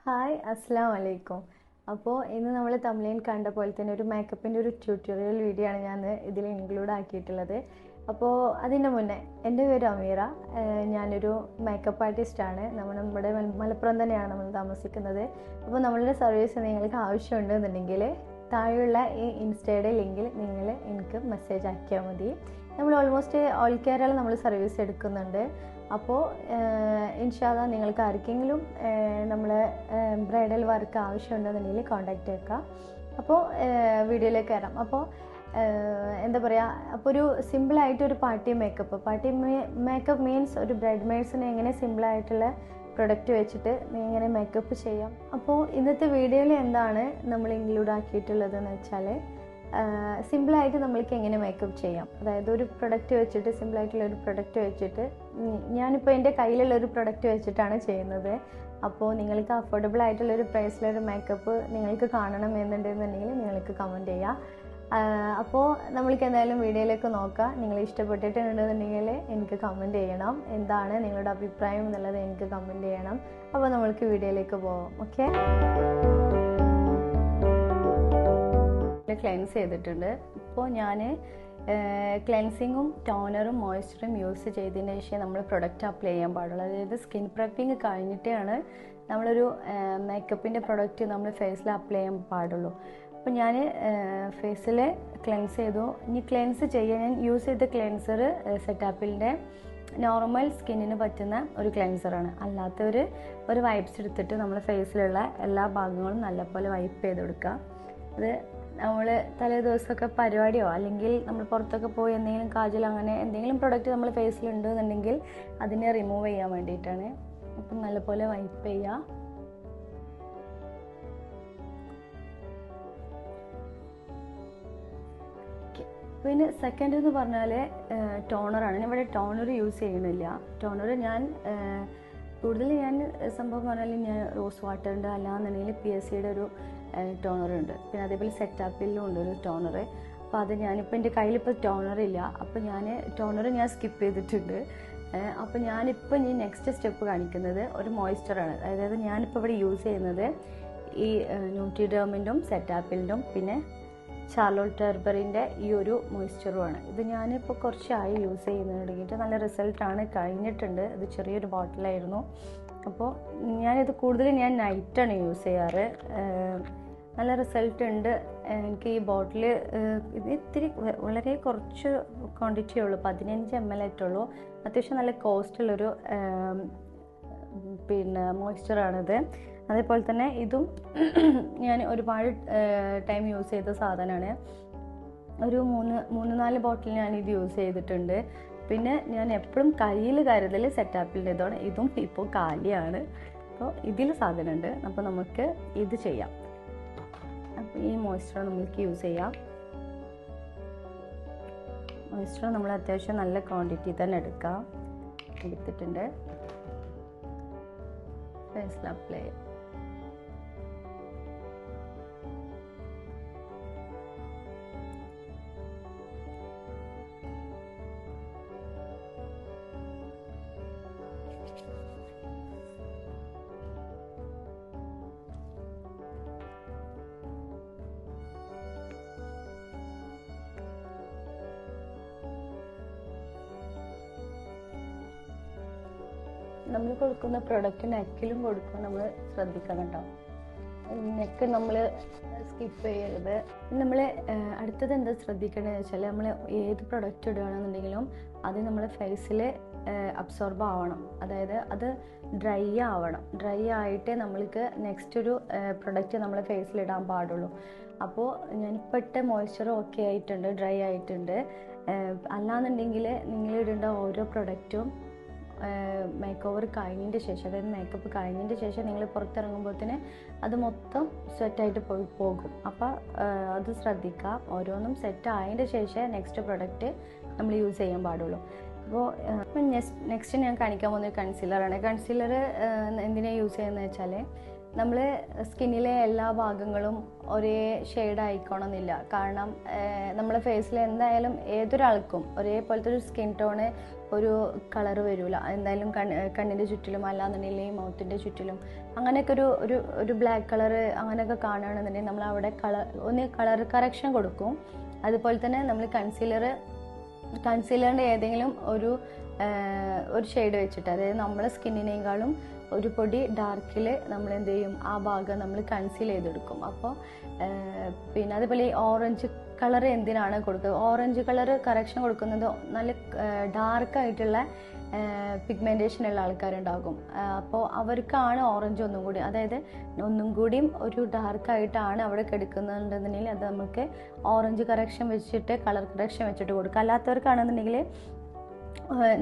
Hi അസ്സലാം വലൈക്കും. അപ്പോൾ ഇന്ന് നമ്മൾ തമിഴിൽ കണ്ട പോലെ തന്നെ ഒരു മേക്കപ്പിൻ്റെ ഒരു ട്യൂട്ടോറിയൽ വീഡിയോ ആണ് ഞാൻ ഇതിൽ ഇൻക്ലൂഡ് ആക്കിയിട്ടുള്ളത്. അപ്പോൾ അതിൻ്റെ മുന്നേ എൻ്റെ പേര് അമീറ, ഞാനൊരു മേക്കപ്പ് ആർട്ടിസ്റ്റാണ്. നമ്മുടെ മലപ്പുറം തന്നെയാണ് നമ്മൾ താമസിക്കുന്നത്. അപ്പോൾ നമ്മളുടെ സർവീസ് നിങ്ങൾക്ക് ആവശ്യമുണ്ടെന്നുണ്ടെങ്കിൽ താഴെയുള്ള ഈ ഇൻസ്റ്റയുടെ ലിങ്കിൽ നിങ്ങൾ എനിക്ക് മെസ്സേജ് ആക്കിയാൽ മതി. നമ്മൾ ഓൾമോസ്റ്റ് ഓൾ കേരള നമ്മൾ സർവീസ് എടുക്കുന്നുണ്ട്. അപ്പോൾ ഇൻഷാല്ലാ നിങ്ങൾക്ക് ആർക്കെങ്കിലും നമ്മൾ ബ്രൈഡൽ വർക്ക് ആവശ്യമുണ്ടെന്നുണ്ടെങ്കിൽ കോൺടാക്റ്റ് ചെയ്യുക. അപ്പോൾ വീഡിയോയിലേക്ക് കയറാം. അപ്പോൾ എന്താ പറയുക, അപ്പോൾ ഒരു സിമ്പിളായിട്ടൊരു പാർട്ടി മേക്കപ്പ് മീൻസ് ഒരു ബ്രൈഡ് മെയ്ഡ്സിന് എങ്ങനെ സിമ്പിളായിട്ടുള്ള പ്രൊഡക്റ്റ് വെച്ചിട്ട് എങ്ങനെ മേക്കപ്പ് ചെയ്യാം. അപ്പോൾ ഇന്നത്തെ വീഡിയോയിൽ എന്താണ് നമ്മൾ ഇൻക്ലൂഡ് ആക്കിയിട്ടുള്ളതെന്ന് വെച്ചാൽ സിമ്പിളായിട്ട് നമ്മൾക്ക് എങ്ങനെ മേക്കപ്പ് ചെയ്യാം. അതായത് ഒരു പ്രൊഡക്റ്റ് വെച്ചിട്ട്, സിമ്പിളായിട്ടുള്ള ഒരു പ്രൊഡക്റ്റ് വെച്ചിട്ട്, ഞാനിപ്പോൾ എൻ്റെ കയ്യിലുള്ള ഒരു പ്രൊഡക്റ്റ് വെച്ചിട്ടാണ് ചെയ്യുന്നത്. അപ്പോൾ നിങ്ങൾക്ക് അഫോർഡബിൾ ആയിട്ടുള്ളൊരു പ്രൈസിലൊരു മേക്കപ്പ് നിങ്ങൾക്ക് കാണണം എന്നുണ്ടെന്നുണ്ടെങ്കിൽ നിങ്ങൾക്ക് കമൻറ്റ് ചെയ്യാം. അപ്പോൾ നമ്മൾക്ക് എന്തായാലും വീഡിയോയിലേക്ക് നോക്കാം. നിങ്ങൾ ഇഷ്ടപ്പെട്ടിട്ടുണ്ടെന്നുണ്ടെങ്കിൽ എനിക്ക് കമൻറ്റ് ചെയ്യണം. എന്താണ് നിങ്ങളുടെ അഭിപ്രായം എന്നുള്ളത് എനിക്ക് കമൻറ്റ് ചെയ്യണം. അപ്പോൾ നമ്മൾക്ക് വീഡിയോയിലേക്ക് പോകാം. ഓക്കെ, ക്ലെൻസ് ചെയ്തിട്ടുണ്ട്. ഇപ്പോൾ ഞാൻ ക്ലെൻസിങ്ങും ടോണറും മോയ്സ്ചറും യൂസ് ചെയ്തതിന് ശേഷം നമ്മൾ പ്രൊഡക്റ്റ് അപ്ലൈ ചെയ്യാൻ പാടുള്ളൂ. അതായത് സ്കിൻ പ്രെപ്പിങ് കഴിഞ്ഞിട്ടാണ് നമ്മളൊരു മേക്കപ്പിൻ്റെ പ്രൊഡക്റ്റ് നമ്മൾ ഫേസിൽ അപ്ലൈ ചെയ്യാൻ പാടുള്ളൂ. അപ്പോൾ ഞാൻ ഫേസിൽ ക്ലെൻസ് ചെയ്തു. ഇനി ക്ലെൻസ് ചെയ്യാൻ ഞാൻ യൂസ് ചെയ്ത ക്ലെൻസർ സെറ്റാപ്പിളിൻ്റെ നോർമൽ സ്കിന്നിന് പറ്റുന്ന ഒരു ക്ലെൻസറാണ്. ഒരു വൈപ്സ് എടുത്തിട്ട് നമ്മൾ ഫേസിലുള്ള എല്ലാ ഭാഗങ്ങളും നല്ലപോലെ വൈപ്പ് ചെയ്ത് കൊടുക്കുക. അത് നമ്മൾ തലേ ദിവസമൊക്കെ പരിപാടിയോ അല്ലെങ്കിൽ നമ്മൾ പുറത്തൊക്കെ പോയി എന്തെങ്കിലും കാജൽ അങ്ങനെ എന്തെങ്കിലും പ്രൊഡക്റ്റ് നമ്മൾ ഫേസിലുണ്ടെന്നുണ്ടെങ്കിൽ അതിനെ റിമൂവ് ചെയ്യാൻ വേണ്ടിയിട്ടാണ്. അപ്പം നല്ലപോലെ വൈപ്പ് ചെയ്യുക. പിന്നെ സെക്കൻഡ് എന്ന് പറഞ്ഞാൽ ടോണറാണ്. ഞാൻ ഇവിടെ ടോണർ യൂസ് ചെയ്യുന്നില്ല. ടോണർ ഞാൻ സംഭവം പറഞ്ഞാൽ ഞാൻ റോസ് വാട്ടറിൻ്റെ അല്ലാന്നുണ്ടെങ്കിൽ PSCയുടെ ഒരു ടോണറുണ്ട്. പിന്നെ അതേപോലെ സെറ്റാപ്പിലും ഉണ്ട് ഒരു ടോണർ. അപ്പോൾ അത് ഞാനിപ്പോൾ എൻ്റെ കയ്യിലിപ്പോൾ ടോണറില്ല. അപ്പോൾ ടോണർ ഞാൻ സ്കിപ്പ് ചെയ്തിട്ടുണ്ട്. അപ്പോൾ ഞാനിപ്പോൾ ഇനി നെക്സ്റ്റ് സ്റ്റെപ്പ് കാണിക്കുന്നത് ഒരു മോയ്സ്ചറാണ്. അതായത് ഞാനിപ്പോൾ ഇവിടെ യൂസ് ചെയ്യുന്നത് ഈ ന്യൂട്രിഡേമിൻ്റെയും സെറ്റാപ്പിലിൻ്റെയും പിന്നെ ഷാർലോട്ട് ടെർബറിൻ്റെ ഈ ഒരു മോയ്സ്ചറുമാണ്. ഇത് ഞാനിപ്പോൾ കുറച്ചായി യൂസ് ചെയ്യുന്നത് തുടങ്ങിയിട്ട് നല്ല റിസൾട്ടാണ് കഴിഞ്ഞിട്ടുണ്ട്. ഇത് ചെറിയൊരു ബോട്ടിലായിരുന്നു. അപ്പോൾ ഞാനിത് കൂടുതലും ഞാൻ നൈറ്റാണ് യൂസ് ചെയ്യാറ്. നല്ല റിസൾട്ട് ഉണ്ട്. എനിക്ക് ഈ ബോട്ടിൽ ഇത് ഇത്തിരി വളരെ കുറച്ച് ക്വാണ്ടിറ്റിയേ ഉള്ളൂ, 15 ml ആയിട്ടുള്ളൂ. അത്യാവശ്യം നല്ല കോസ്റ്റുള്ളൊരു മോയ്സ്ചറാണിത്. അതേപോലെ തന്നെ ഇതും ഞാൻ ഒരുപാട് ടൈം യൂസ് ചെയ്ത സാധനമാണ്. ഒരു 3-4 ബോട്ടിൽ ഞാനിത് യൂസ് ചെയ്തിട്ടുണ്ട്. പിന്നെ ഞാൻ എപ്പോഴും കയ്യിൽ കരുതൽ സെറ്റാപ്പിൻ്റെ ഇതാണ്. ഇതും ഇപ്പോൾ കാലിയാണ്. അപ്പോൾ ഇതിൽ സാധനമുണ്ട്. അപ്പോൾ നമുക്ക് ഇത് ചെയ്യാം. അപ്പോൾ ഈ മോയ്സ്ചർ നമുക്ക് യൂസ് ചെയ്യാം. മോയ്സ്ചർ നമ്മൾ അത്യാവശ്യം നല്ല ക്വാണ്ടിറ്റി തന്നെ എടുത്തിട്ടുണ്ട്. ഫേസിൽ അപ്ലൈ ചെയ്യാം. നമ്മൾ കൊടുക്കുന്ന പ്രൊഡക്റ്റ് നെക്കിലും കൊടുക്കും, നമ്മൾ ശ്രദ്ധിക്കണം കേട്ടോ. നെക്ക് നമ്മൾ സ്കിപ്പ് ചെയ്യരുത്. നമ്മൾ അടുത്തത് എന്താ ശ്രദ്ധിക്കേണ്ടതെന്ന് വെച്ചാൽ, നമ്മൾ ഏത് പ്രൊഡക്റ്റ് ഇടുകയാണെന്നുണ്ടെങ്കിലും അത് നമ്മൾ ഫേസിൽ അബ്സോർബ് ആവണം. അതായത് അത് ഡ്രൈ ആവണം. ഡ്രൈ ആയിട്ടേ നമ്മൾക്ക് നെക്സ്റ്റ് ഒരു പ്രൊഡക്റ്റ് നമ്മൾ ഫേസിലിടാൻ പാടുള്ളൂ. അപ്പോൾ ഞാനിപ്പോൾ ഇട്ട മോയ്സ്ചർ ഓക്കെ ആയിട്ടുണ്ട്, ഡ്രൈ ആയിട്ടുണ്ട്. അല്ലാന്നുണ്ടെങ്കിൽ നിങ്ങളിടേണ്ട ഓരോ പ്രൊഡക്റ്റും മേക്ക് ഓവർ കഴിഞ്ഞതിൻ്റെ ശേഷം, അതായത് മേക്കപ്പ് കഴിഞ്ഞതിൻ്റെ ശേഷം നിങ്ങൾ പുറത്തിറങ്ങുമ്പോഴത്തേന് അത് മൊത്തം സെറ്റായിട്ട് പോകും. അപ്പോൾ അത് ശ്രദ്ധിക്കുക. ഓരോന്നും സെറ്റ് ആയതിൻ്റെ ശേഷം നെക്സ്റ്റ് പ്രൊഡക്റ്റ് നമ്മൾ യൂസ് ചെയ്യാൻ പാടുള്ളൂ. അപ്പോൾ നെക്സ്റ്റ് ഞാൻ കാണിക്കാൻ പോകുന്നത് കൺസീലറാണ്. കൺസീലർ എന്തിനാണ് യൂസ് ചെയ്യുന്നത് വെച്ചാൽ, നമ്മൾ സ്കിന്നിലെ എല്ലാ ഭാഗങ്ങളും ഒരേ ഷെയ്ഡ് ആയിക്കോണമെന്നില്ല. കാരണം നമ്മുടെ ഫേസിൽ എന്തായാലും ഏതൊരാൾക്കും ഒരേപോലത്തെ ഒരു സ്കിൻ ടോണ് ഒരു കളർ വരില്ല. എന്തായാലും കണ്ണിൻ്റെ ചുറ്റിലും അല്ലാന്നുണ്ടെങ്കിൽ മൗത്തിൻ്റെ ചുറ്റിലും അങ്ങനെയൊക്കെ ഒരു ബ്ലാക്ക് കളർ അങ്ങനെയൊക്കെ കാണുകയാണെന്നുണ്ടെങ്കിൽ നമ്മൾ അവിടെ കളർ കറക്ഷൻ കൊടുക്കും. അതുപോലെ തന്നെ നമ്മൾ കൺസീലറിൻ്റെ ഏതെങ്കിലും ഒരു ഷെയ്ഡ് വെച്ചിട്ട്, അതായത് നമ്മളെ സ്കിന്നിനേക്കാളും ഒരു പൊടി ഡാർക്കിൽ നമ്മൾ എന്ത് ചെയ്യും, ആ ഭാഗം നമ്മൾ കൺസീൽ ചെയ്തെടുക്കും. അപ്പോൾ പിന്നെ അതുപോലെ ഈ ഓറഞ്ച് കളർ എന്തിനാണ് കൊടുക്കുക, ഓറഞ്ച് കളർ കറക്ഷൻ കൊടുക്കുന്നത് നല്ല ഡാർക്കായിട്ടുള്ള പിഗ്മെൻറ്റേഷൻ ഉള്ള ആൾക്കാരുണ്ടാകും. അപ്പോൾ അവർക്കാണ് ഓറഞ്ച് ഒന്നും കൂടിയും ഒരു ഡാർക്കായിട്ടാണ് അവിടെ കിടക്കുന്നുണ്ടെന്നുണ്ടെങ്കിൽ അത് നമുക്ക് ഓറഞ്ച് കറക്ഷൻ വെച്ചിട്ട് കളർ കറക്ഷൻ വെച്ചിട്ട് കൊടുക്കുക. അല്ലാത്തവർക്കാണെന്നുണ്ടെങ്കിൽ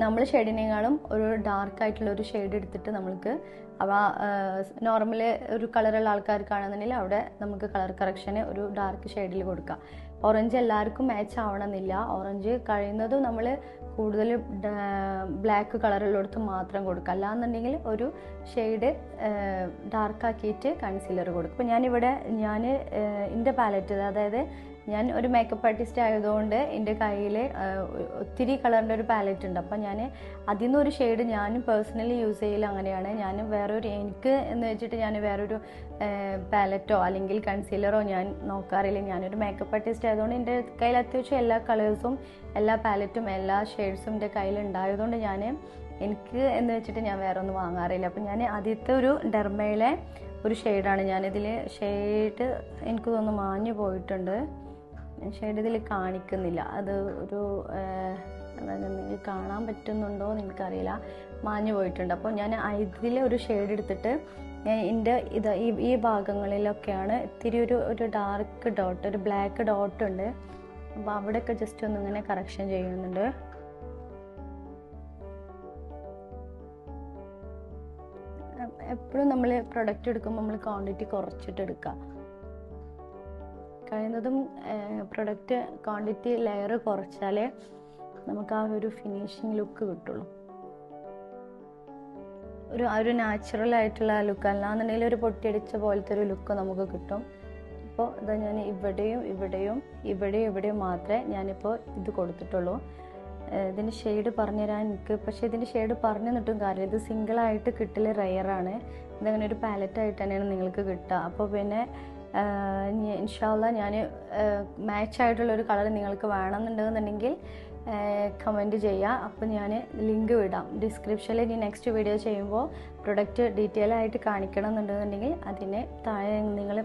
നമ്മൾ ഷെയ്ഡിനേക്കാളും ഒരു ഡാർക്കായിട്ടുള്ള ഒരു ഷെയ്ഡ് എടുത്തിട്ട് നമുക്ക് നോർമൽ ഒരു കളറുള്ള ആൾക്കാർക്കാണെന്നുണ്ടെങ്കിൽ അവിടെ നമുക്ക് കളർ കറക്ഷന് ഒരു ഡാർക്ക് ഷെയ്ഡിൽ കൊടുക്കാം. ഓറഞ്ച് എല്ലാവർക്കും മാച്ച് ആവണമെന്നില്ല. ഓറഞ്ച് കഴിയുന്നതും നമ്മൾ കൂടുതൽ ബ്ലാക്ക് കളറുള്ളിടത്ത് മാത്രം കൊടുക്കുക. അല്ലാന്നുണ്ടെങ്കിൽ ഒരു ഷെയ്ഡ് ഡാർക്കാക്കിയിട്ട് കൺസീലർ കൊടുക്കും. ഇപ്പോൾ ഞാൻ എൻ്റെ പാലറ്റ്, അതായത് ഞാൻ ഒരു മേക്കപ്പ് ആർട്ടിസ്റ്റ് ആയതുകൊണ്ട് എൻ്റെ കയ്യിൽ ഒത്തിരി കളറിൻ്റെ ഒരു പാലറ്റ് ഉണ്ട്. അപ്പം ഞാൻ അതിൽ നിന്നൊരു ഷെയ്ഡ് ഞാനും പേഴ്സണലി യൂസ് ചെയ്യൽ അങ്ങനെയാണ്. ഞാൻ എനിക്ക് എന്ന് വെച്ചിട്ട് ഞാൻ വേറൊരു പാലറ്റോ അല്ലെങ്കിൽ കൺസീലറോ ഞാൻ നോക്കാറില്ല. ഞാനൊരു മേക്കപ്പ് ആർട്ടിസ്റ്റ് ആയതുകൊണ്ട് എൻ്റെ കയ്യിൽ അത്യാവശ്യം എല്ലാ കളേഴ്സും എല്ലാ പാലറ്റും എല്ലാ ഷെയ്ഡ്സും എൻ്റെ കയ്യിൽ ഉണ്ടായതുകൊണ്ട് എനിക്ക് എന്ന് വെച്ചിട്ട് ഞാൻ വേറെ ഒന്നും വാങ്ങാറില്ല. അപ്പം ഞാൻ ആദ്യത്തെ ഒരു ഡെർമയിലെ ഒരു ഷെയ്ഡാണ് ഞാനിതിൽ. ഷെയ്ഡ് എനിക്ക് തോന്നുന്നു മാഞ്ഞു പോയിട്ടുണ്ട്. ഷെയ്ഡ് ഇതിൽ കാണിക്കുന്നില്ല. അത് നിങ്ങൾക്ക് കാണാൻ പറ്റുന്നുണ്ടോ എന്ന് എനിക്കറിയില്ല, മാഞ്ഞു പോയിട്ടുണ്ട്. അപ്പോൾ ഞാൻ ഇതിൽ ഒരു ഷെയ്ഡ് എടുത്തിട്ട് എൻ്റെ ഈ ഭാഗങ്ങളിലൊക്കെയാണ് ഇത്തിരി ഒരു ഡാർക്ക് ഡോട്ട്, ഒരു ബ്ലാക്ക് ഡോട്ട് ഉണ്ട്. അപ്പോൾ അവിടെയൊക്കെ ജസ്റ്റ് ഒന്നിങ്ങനെ കറക്ഷൻ ചെയ്യുന്നുണ്ട്. എപ്പോഴും നമ്മൾ പ്രൊഡക്റ്റ് എടുക്കുമ്പോൾ നമ്മൾ ക്വാണ്ടിറ്റി കുറച്ചിട്ട് എടുക്കുക. കഴിയുന്നതും പ്രൊഡക്റ്റ് ക്വാണ്ടിറ്റി ലെയർ കുറച്ചാലേ നമുക്ക് ആ ഒരു ഫിനിഷിങ് ലുക്ക് കിട്ടുള്ളൂ. ഒരു നാച്ചുറൽ ആയിട്ടുള്ള ലുക്ക്, അല്ലാന്നുണ്ടെങ്കിൽ ഒരു പൊട്ടിയടിച്ച പോലത്തെ ഒരു ലുക്ക് നമുക്ക് കിട്ടും. അപ്പോൾ ഇതാ ഞാൻ ഇവിടെയും മാത്രമേ ഞാനിപ്പോൾ ഇത് കൊടുത്തിട്ടുള്ളൂ. ഇതിൻ്റെ ഷെയ്ഡ് പറഞ്ഞുതരാൻ പക്ഷേ ഇതിൻ്റെ ഷെയ്ഡ് പറഞ്ഞു തന്നിട്ടും കാര്യം, ഇത് സിംഗിളായിട്ട് കിട്ടൽ റെയറാണ്. ഇതങ്ങനെ ഒരു പാലറ്റായിട്ട് തന്നെയാണ് നിങ്ങൾക്ക് കിട്ടുക. അപ്പോൾ പിന്നെ ഇൻഷാ അല്ലാ ഞാൻ മാച്ചായിട്ടുള്ളൊരു കളർ നിങ്ങൾക്ക് വേണമെന്നുണ്ടെന്നുണ്ടെങ്കിൽ കമൻറ്റ് ചെയ്യുക. അപ്പോൾ ഞാൻ ലിങ്ക് വിടാം ഡിസ്ക്രിപ്ഷനിൽ. ഇനി നെക്സ്റ്റ് വീഡിയോ ചെയ്യുമ്പോൾ പ്രൊഡക്റ്റ് ഡീറ്റെയിൽ ആയിട്ട് കാണിക്കണം എന്നുണ്ടെന്നുണ്ടെങ്കിൽ അതിന് താഴെ നിങ്ങൾ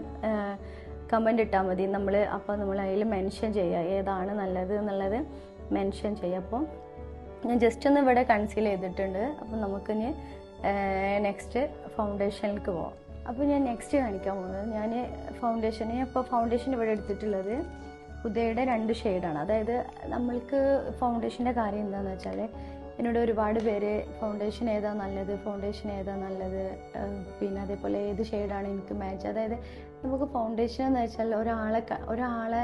കമൻറ്റ് ഇട്ടാൽ മതി. അപ്പോൾ നമ്മൾ അതിൽ മെൻഷൻ ചെയ്യുക ഏതാണ് നല്ലത് എന്നുള്ളത് മെൻഷൻ ചെയ്യുക. അപ്പോൾ ഞാൻ ജസ്റ്റ് ഒന്ന് ഇവിടെ കൺസീൽ ചെയ്തിട്ടുണ്ട്. അപ്പോൾ നമുക്കിനി നെക്സ്റ്റ് ഫൗണ്ടേഷനിലേക്ക് പോകാം. അപ്പോൾ ഞാൻ നെക്സ്റ്റ് കാണിക്കാൻ പോകുന്നത്, ഞാൻ ഫൗണ്ടേഷൻ ഇവിടെ എടുത്തിട്ടുള്ളത് ഹുദയുടെ 2 ഷെയ്ഡാണ്. അതായത് നമ്മൾക്ക് ഫൗണ്ടേഷൻ്റെ കാര്യം എന്താണെന്ന് വെച്ചാൽ, എന്നോട് ഒരുപാട് പേര് ഫൗണ്ടേഷൻ ഏതാ നല്ലത്, പിന്നെ അതേപോലെ ഏത് ഷെയ്ഡാണ് എനിക്ക് മാച്ച്. അതായത് നമുക്ക് ഫൗണ്ടേഷൻ എന്ന് വെച്ചാൽ ഒരാളെ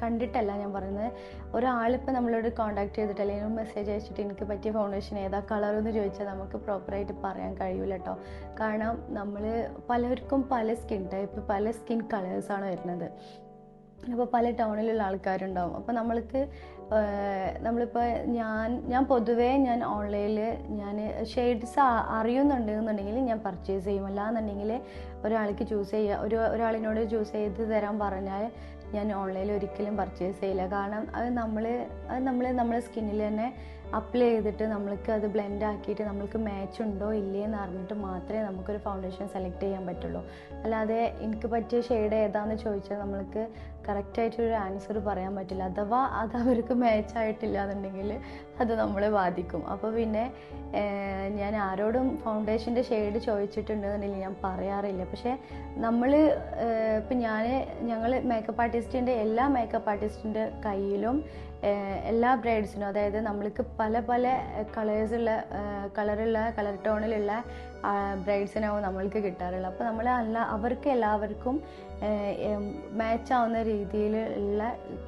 കണ്ടിട്ടല്ല ഞാൻ പറയുന്നത്. ഒരാളിപ്പോൾ നമ്മളോട് കോൺടാക്ട് ചെയ്തിട്ട് അല്ലെങ്കിൽ മെസ്സേജ് അയച്ചിട്ട് എനിക്ക് പറ്റിയ ഫൗണ്ടേഷൻ ഏതാ കളറെന്ന് ചോദിച്ചാൽ നമുക്ക് പ്രോപ്പറായിട്ട് പറയാൻ കഴിയില്ല കേട്ടോ. കാരണം പലർക്കും പല സ്കിൻ ടൈപ്പ്, പല സ്കിൻ കളേഴ്സാണ് വരുന്നത്. അപ്പോൾ പല ടൗണിലുള്ള ആൾക്കാരുണ്ടാവും. അപ്പോൾ നമ്മളിപ്പോൾ ഞാൻ പൊതുവേ ഓൺലൈനിൽ ഷെയ്ഡ്സ് അറിയുന്നുണ്ടെന്നുണ്ടെങ്കിൽ ഞാൻ പർച്ചേസ് ചെയ്യും. അല്ലാന്നുണ്ടെങ്കിൽ ഒരാളിനോട് ചൂസ് ചെയ്ത് തരാൻ പറഞ്ഞാൽ ഞാൻ ഓൺലൈനിൽ ഒരിക്കലും പർച്ചേസ് ചെയ്യില്ല. കാരണം അത് നമ്മളെ സ്കിന്നിൽ തന്നെ അപ്ലൈ ചെയ്തിട്ട് നമ്മൾക്ക് അത് ബ്ലെൻഡ് ആക്കിയിട്ട് നമ്മൾക്ക് മാച്ച് ഉണ്ടോ ഇല്ലേ എന്ന് അറിഞ്ഞിട്ട് മാത്രമേ നമുക്കൊരു ഫൗണ്ടേഷൻ സെലക്ട് ചെയ്യാൻ പറ്റുള്ളൂ. അല്ലാതെ എനിക്ക് പറ്റിയ ഷെയ്ഡ് ഏതാണെന്ന് ചോദിച്ചാൽ നമ്മൾക്ക് കറക്റ്റായിട്ടൊരു ആൻസർ പറയാൻ പറ്റില്ല. അഥവാ അത് അവർക്ക് മാച്ച് ആയിട്ടില്ല എന്നുണ്ടെങ്കിൽ അത് നമ്മളെ ബാധിക്കും. അപ്പോൾ പിന്നെ ഞാൻ ആരോടും ഫൗണ്ടേഷൻ്റെ ഷെയ്ഡ് ചോദിച്ചിട്ടുണ്ടെന്നുണ്ടെങ്കിൽ ഞാൻ പറയാറില്ല. പക്ഷേ ഇപ്പം ഞങ്ങൾ മേക്കപ്പ് ആർട്ടിസ്റ്റിൻ്റെ എല്ലാ മേക്കപ്പ് ആർട്ടിസ്റ്റിൻ്റെ കയ്യിലും എല്ലാ ബ്രൈഡ്സിനും, അതായത് നമ്മൾക്ക് പല കളർ ടോണിലുള്ള ബ്രൈഡ്സിനാവും നമ്മൾക്ക് കിട്ടാറുള്ളത്. അപ്പോൾ അവർക്ക് എല്ലാവർക്കും മാച്ചാവുന്ന രീതിയിലുള്ള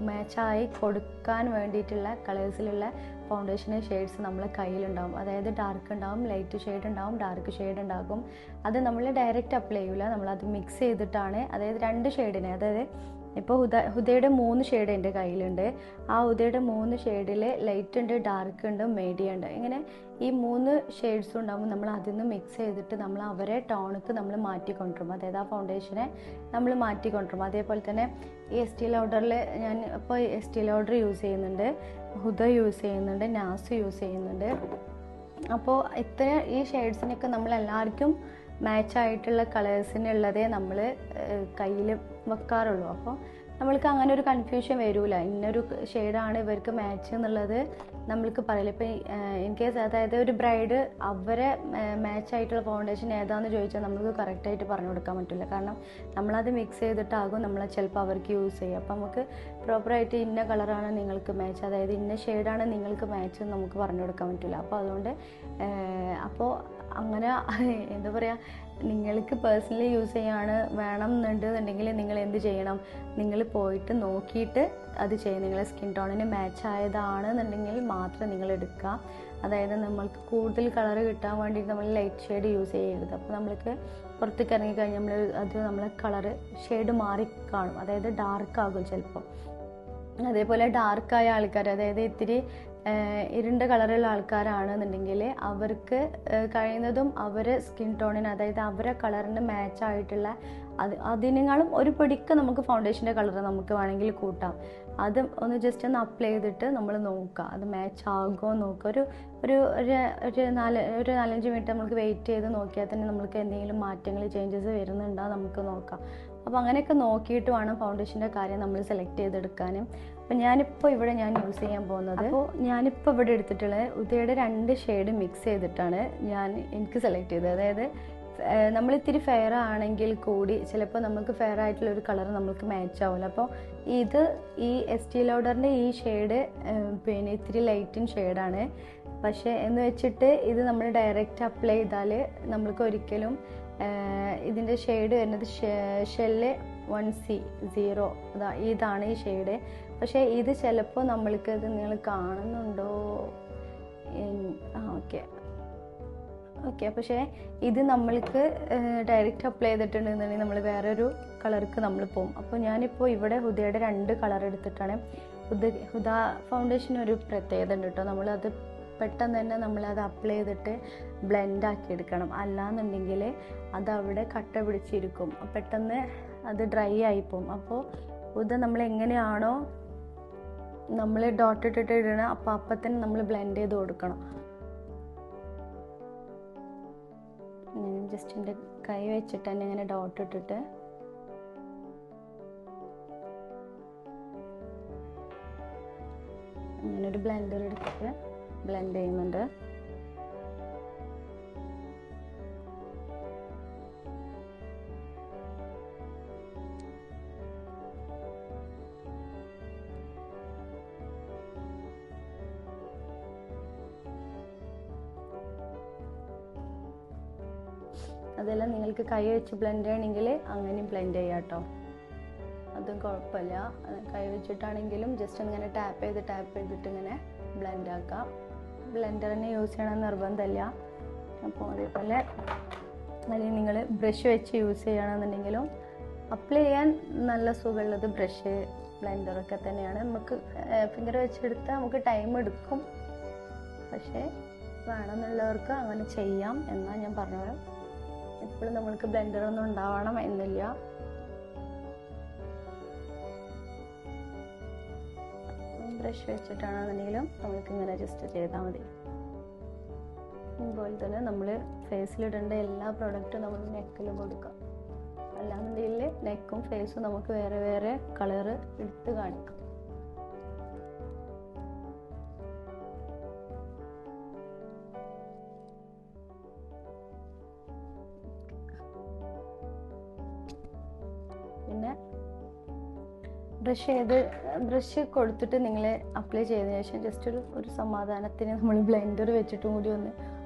മാച്ചായി കൊടുക്കാൻ വേണ്ടിയിട്ടുള്ള കളേഴ്സിലുള്ള ഫൗണ്ടേഷൻ ഷെയ്ഡ്സ് നമ്മളെ കയ്യിലുണ്ടാവും. അതായത് ഡാർക്ക് ഉണ്ടാവും, ലൈറ്റ് ഷെയ്ഡ് ഉണ്ടാവും, ഡാർക്ക് ഷെയ്ഡ് ഉണ്ടാകും. അത് നമ്മൾ ഡയറക്റ്റ് അപ്ലൈ ചെയ്യില്ല, നമ്മളത് മിക്സ് ചെയ്തിട്ടാണ്. അതായത് 2 ഷെയ്ഡിനെ, അതായത് ഇപ്പോൾ ഹുദയുടെ 3 ഷെയ്ഡ് എൻ്റെ കയ്യിലുണ്ട്. ആ ഹുദയുടെ 3 ഷെയ്ഡിൽ ലൈറ്റ് ഉണ്ട്, ഡാർക്ക് ഉണ്ട്, മീഡിയം ഉണ്ട്. ഇങ്ങനെ ഈ 3 ഷെയ്ഡ്സും ഉണ്ടാകുമ്പോൾ നമ്മൾ അതിൽ നിന്ന് മിക്സ് ചെയ്തിട്ട് നമ്മൾ അവരെ ടോണിക്ക് നമ്മൾ മാറ്റിക്കൊണ്ടിരും. അതായത് ആ ഫൗണ്ടേഷനെ നമ്മൾ മാറ്റിക്കൊണ്ടിരും. അതേപോലെ തന്നെ ഈ എസ്റ്റീ ലൗഡറിൽ ഞാൻ ഇപ്പോൾ എസ്റ്റീ ലൗഡർ യൂസ് ചെയ്യുന്നുണ്ട്, ഹുദ യൂസ് ചെയ്യുന്നുണ്ട്, നാസ് യൂസ് ചെയ്യുന്നുണ്ട്. അപ്പോൾ ഈ ഷെയ്ഡ്സിനൊക്കെ നമ്മളെല്ലാവർക്കും മാച്ചായിട്ടുള്ള കളേഴ്സിനുള്ളതേ നമ്മൾ കയ്യിൽ വെക്കാറുള്ളൂ. അപ്പോൾ നമ്മൾക്ക് അങ്ങനെ ഒരു കൺഫ്യൂഷൻ വരില്ല, ഇന്നൊരു ഷെയ്ഡാണ് ഇവർക്ക് മാച്ച് എന്നുള്ളത് നമ്മൾക്ക് പറയില്ല. ഇപ്പോൾ ഇൻ കേസ് അതായത് ഒരു ബ്രൈഡ് അവരെ മാച്ചായിട്ടുള്ള ഫൗണ്ടേഷൻ ഏതാണെന്ന് ചോദിച്ചാൽ നമുക്ക് കറക്റ്റായിട്ട് പറഞ്ഞു കൊടുക്കാൻ പറ്റില്ല. കാരണം നമ്മളത് മിക്സ് ചെയ്തിട്ടാകും നമ്മൾ ചിലപ്പോൾ അവർക്ക് യൂസ് ചെയ്യുക. അപ്പോൾ നമുക്ക് പ്രോപ്പറായിട്ട് ഇന്ന കളറാണ് നിങ്ങൾക്ക് മാച്ച്, അതായത് ഇന്ന ഷെയ്ഡാണ് നിങ്ങൾക്ക് മാച്ച് എന്ന് നമുക്ക് പറഞ്ഞു കൊടുക്കാൻ പറ്റില്ല. അപ്പോൾ അതുകൊണ്ട് അങ്ങനെ എന്താ പറയുക, നിങ്ങൾക്ക് പേഴ്സണലി യൂസ് ചെയ്യാണ് വേണം എന്നുണ്ടെന്നുണ്ടെങ്കിൽ നിങ്ങൾ എന്ത് ചെയ്യണം, നിങ്ങൾ പോയിട്ട് നോക്കിയിട്ട് അത് ചെയ്യും. നിങ്ങളെ സ്കിൻ ടോണിന് മാച്ച് ആയതാണെന്നുണ്ടെങ്കിൽ മാത്രം നിങ്ങൾ എടുക്കുക. അതായത് നമ്മൾക്ക് കൂടുതൽ കളർ കിട്ടാൻ വേണ്ടിയിട്ട് നമ്മൾ ലൈറ്റ് ഷെയ്ഡ് യൂസ് ചെയ്യരുത്. അപ്പോൾ നമ്മൾക്ക് പുറത്തേക്ക് ഇറങ്ങിക്കഴിഞ്ഞാൽ നമ്മളെ കളറ് ഷെയ്ഡ് മാറി കാണും, അതായത് ഡാർക്കാകും ചിലപ്പോൾ. അതേപോലെ ഡാർക്കായ ആൾക്കാർ, അതായത് ഇത്തിരി ഇരുണ്ട കളറുള്ള ആൾക്കാരാണെന്നുണ്ടെങ്കിൽ അവർക്ക് കഴിയുന്നതും അവരെ സ്കിൻ ടോണിന്, അതായത് അവരെ കളറിന് മാച്ചായിട്ടുള്ള അതിനേക്കാളും ഒരു പിടിക്ക് നമുക്ക് ഫൗണ്ടേഷൻ്റെ കളർ നമുക്ക് വേണമെങ്കിൽ കൂട്ടാം. അത് ഒന്ന് ജസ്റ്റ് ഒന്ന് അപ്ലൈ ചെയ്തിട്ട് നമ്മൾ നോക്കുക, അത് മാച്ച് ആകുമോ നോക്കുക. ഒരു 4-5 മിനിറ്റ് നമുക്ക് വെയിറ്റ് ചെയ്ത് നോക്കിയാൽ തന്നെ നമുക്ക് എന്തെങ്കിലും മാറ്റങ്ങൾ ചേഞ്ചസ് വരുന്നുണ്ടോ നമുക്ക് നോക്കാം. അപ്പോൾ അങ്ങനെയൊക്കെ നോക്കിയിട്ട് വേണം ഫൗണ്ടേഷൻ്റെ കാര്യം നമ്മൾ സെലക്ട് ചെയ്തെടുക്കാനും. അപ്പോൾ ഞാനിപ്പോൾ ഇവിടെ യൂസ് ചെയ്യാൻ പോകുന്നത്, അപ്പോൾ ഞാനിപ്പോൾ ഇവിടെ എടുത്തിട്ടുള്ളത് ഉദയുടെ 2 ഷെയ്ഡ് മിക്സ് ചെയ്തിട്ടാണ് എനിക്ക് സെലക്ട് ചെയ്തത്. അതായത് നമ്മളിത്തിരി ഫെയർ ആണെങ്കിൽ കൂടി ചിലപ്പോൾ നമുക്ക് ഫെയർ ആയിട്ടുള്ള ഒരു കളർ നമുക്ക് മാച്ച് ആവില്ല. അപ്പോൾ ഈ എസ്റ്റീ ലൗഡറിൻ്റെ ഈ ഷെയ്ഡ് പിന്നെ ഇത്തിരി ലൈറ്റിൻ ഷെയ്ഡാണ്. പക്ഷേ എന്ന് വെച്ചിട്ട് ഇത് നമ്മൾ ഡയറക്റ്റ് അപ്ലൈ ചെയ്താൽ നമ്മൾക്ക് ഒരിക്കലും ഇതിൻ്റെ ഷെയ്ഡ് വരുന്നത് ഷെല്ല് 1C0 ഇതാണ് ഈ ഷെയ്ഡ്. പക്ഷേ ഇത് ചിലപ്പോൾ നമ്മൾക്ക് ഇത് നിങ്ങൾ കാണുന്നുണ്ടോ, ഓക്കെ പക്ഷേ ഇത് നമ്മൾക്ക് ഡയറക്റ്റ് അപ്ലൈ ചെയ്തിട്ടുണ്ടെന്നുണ്ടെങ്കിൽ നമ്മൾ വേറൊരു കളർക്ക് നമ്മൾ പോകും. അപ്പോൾ ഞാനിപ്പോൾ ഇവിടെ ഹുദയുടെ 2 കളർ എടുത്തിട്ടാണ്. ഹുദ ഫൗണ്ടേഷൻ ഒരു പ്രത്യേകത ഉണ്ട് കേട്ടോ, നമ്മളത് പെട്ടെന്ന് തന്നെ നമ്മളത് അപ്ലൈ ചെയ്തിട്ട് ബ്ലെൻഡ് ആക്കി എടുക്കണം. അല്ലാന്നുണ്ടെങ്കിൽ അതവിടെ കട്ട പിടിച്ചിരിക്കും, പെട്ടെന്ന് അത് ഡ്രൈ ആയിപ്പോവും. അപ്പോൾ ഹുദ നമ്മൾ എങ്ങനെയാണോ നമ്മൾ ഡോട്ട് ഇട്ടിട്ട് ഇടണം, അപ്പം തന്നെ നമ്മൾ ബ്ലെൻഡ് ചെയ്ത് കൊടുക്കണം. ജസ്റ്റ് എൻ്റെ കൈ വെച്ചിട്ട് തന്നെ ഇങ്ങനെ ഡോട്ട് ഇട്ടിട്ട് അങ്ങനൊരു ബ്ലെൻഡർ എടുത്തിട്ട് ബ്ലെൻഡ് ചെയ്യുന്നുണ്ട്. അതെല്ലാം നിങ്ങൾക്ക് കൈ വെച്ച് ബ്ലെൻഡ് ചെയ്യണമെങ്കിൽ അങ്ങനെയും ബ്ലെൻഡ് ചെയ്യാം കേട്ടോ, അതും കുഴപ്പമില്ല. കൈ വെച്ചിട്ടാണെങ്കിലും ജസ്റ്റ് ഇങ്ങനെ ടാപ്പ് ചെയ്തിട്ട് ഇങ്ങനെ ബ്ലെൻഡ് ആക്കാം. ബ്ലെൻഡർ തന്നെ യൂസ് ചെയ്യണമെന്ന് നിർബന്ധമില്ല. അപ്പോൾ അതേപോലെ അല്ലെങ്കിൽ നിങ്ങൾ ബ്രഷ് വെച്ച് യൂസ് ചെയ്യണമെന്നുണ്ടെങ്കിലും അപ്ലൈ ചെയ്യാൻ നല്ല സുഖമുള്ളത് ബ്രഷ് ബ്ലെൻഡറൊക്കെ തന്നെയാണ്. നമുക്ക് ഫിംഗർ വെച്ചെടുത്താൽ നമുക്ക് ടൈം എടുക്കും, പക്ഷേ വേണമെന്നുള്ളവർക്ക് അങ്ങനെ ചെയ്യാം എന്നാണ് ഞാൻ പറഞ്ഞത്. എപ്പോഴും നമ്മൾക്ക് ബ്ലെൻഡറൊന്നും ഉണ്ടാവണം എന്നില്ല. ബ്രഷ് വെച്ചിട്ടാണെന്നുണ്ടെങ്കിലും നമ്മൾക്ക് ഇങ്ങനെ ജസ്റ്റ് ചെയ്താൽ മതി. അതുപോലെ തന്നെ നമ്മൾ ഫേസിലിടേണ്ട എല്ലാ പ്രോഡക്റ്റും നമ്മൾ നെക്കിൽ കൊടുക്കാം. അല്ലാന്നുണ്ടെങ്കിൽ നെക്കും ഫേസും നമുക്ക് വേറെ വേറെ കളറ് എടുത്ത് കാണിക്കാം. പിന്നെ ബ്രഷ് കൊടുത്തിട്ട് നിങ്ങൾ അപ്ലൈ ചെയ്തതിന് ശേഷം ജസ്റ്റ് ഒരു സമാധാനത്തിന് നമ്മൾ ബ്ലെൻഡർ വെച്ചിട്ടും കൂടി ഒന്ന്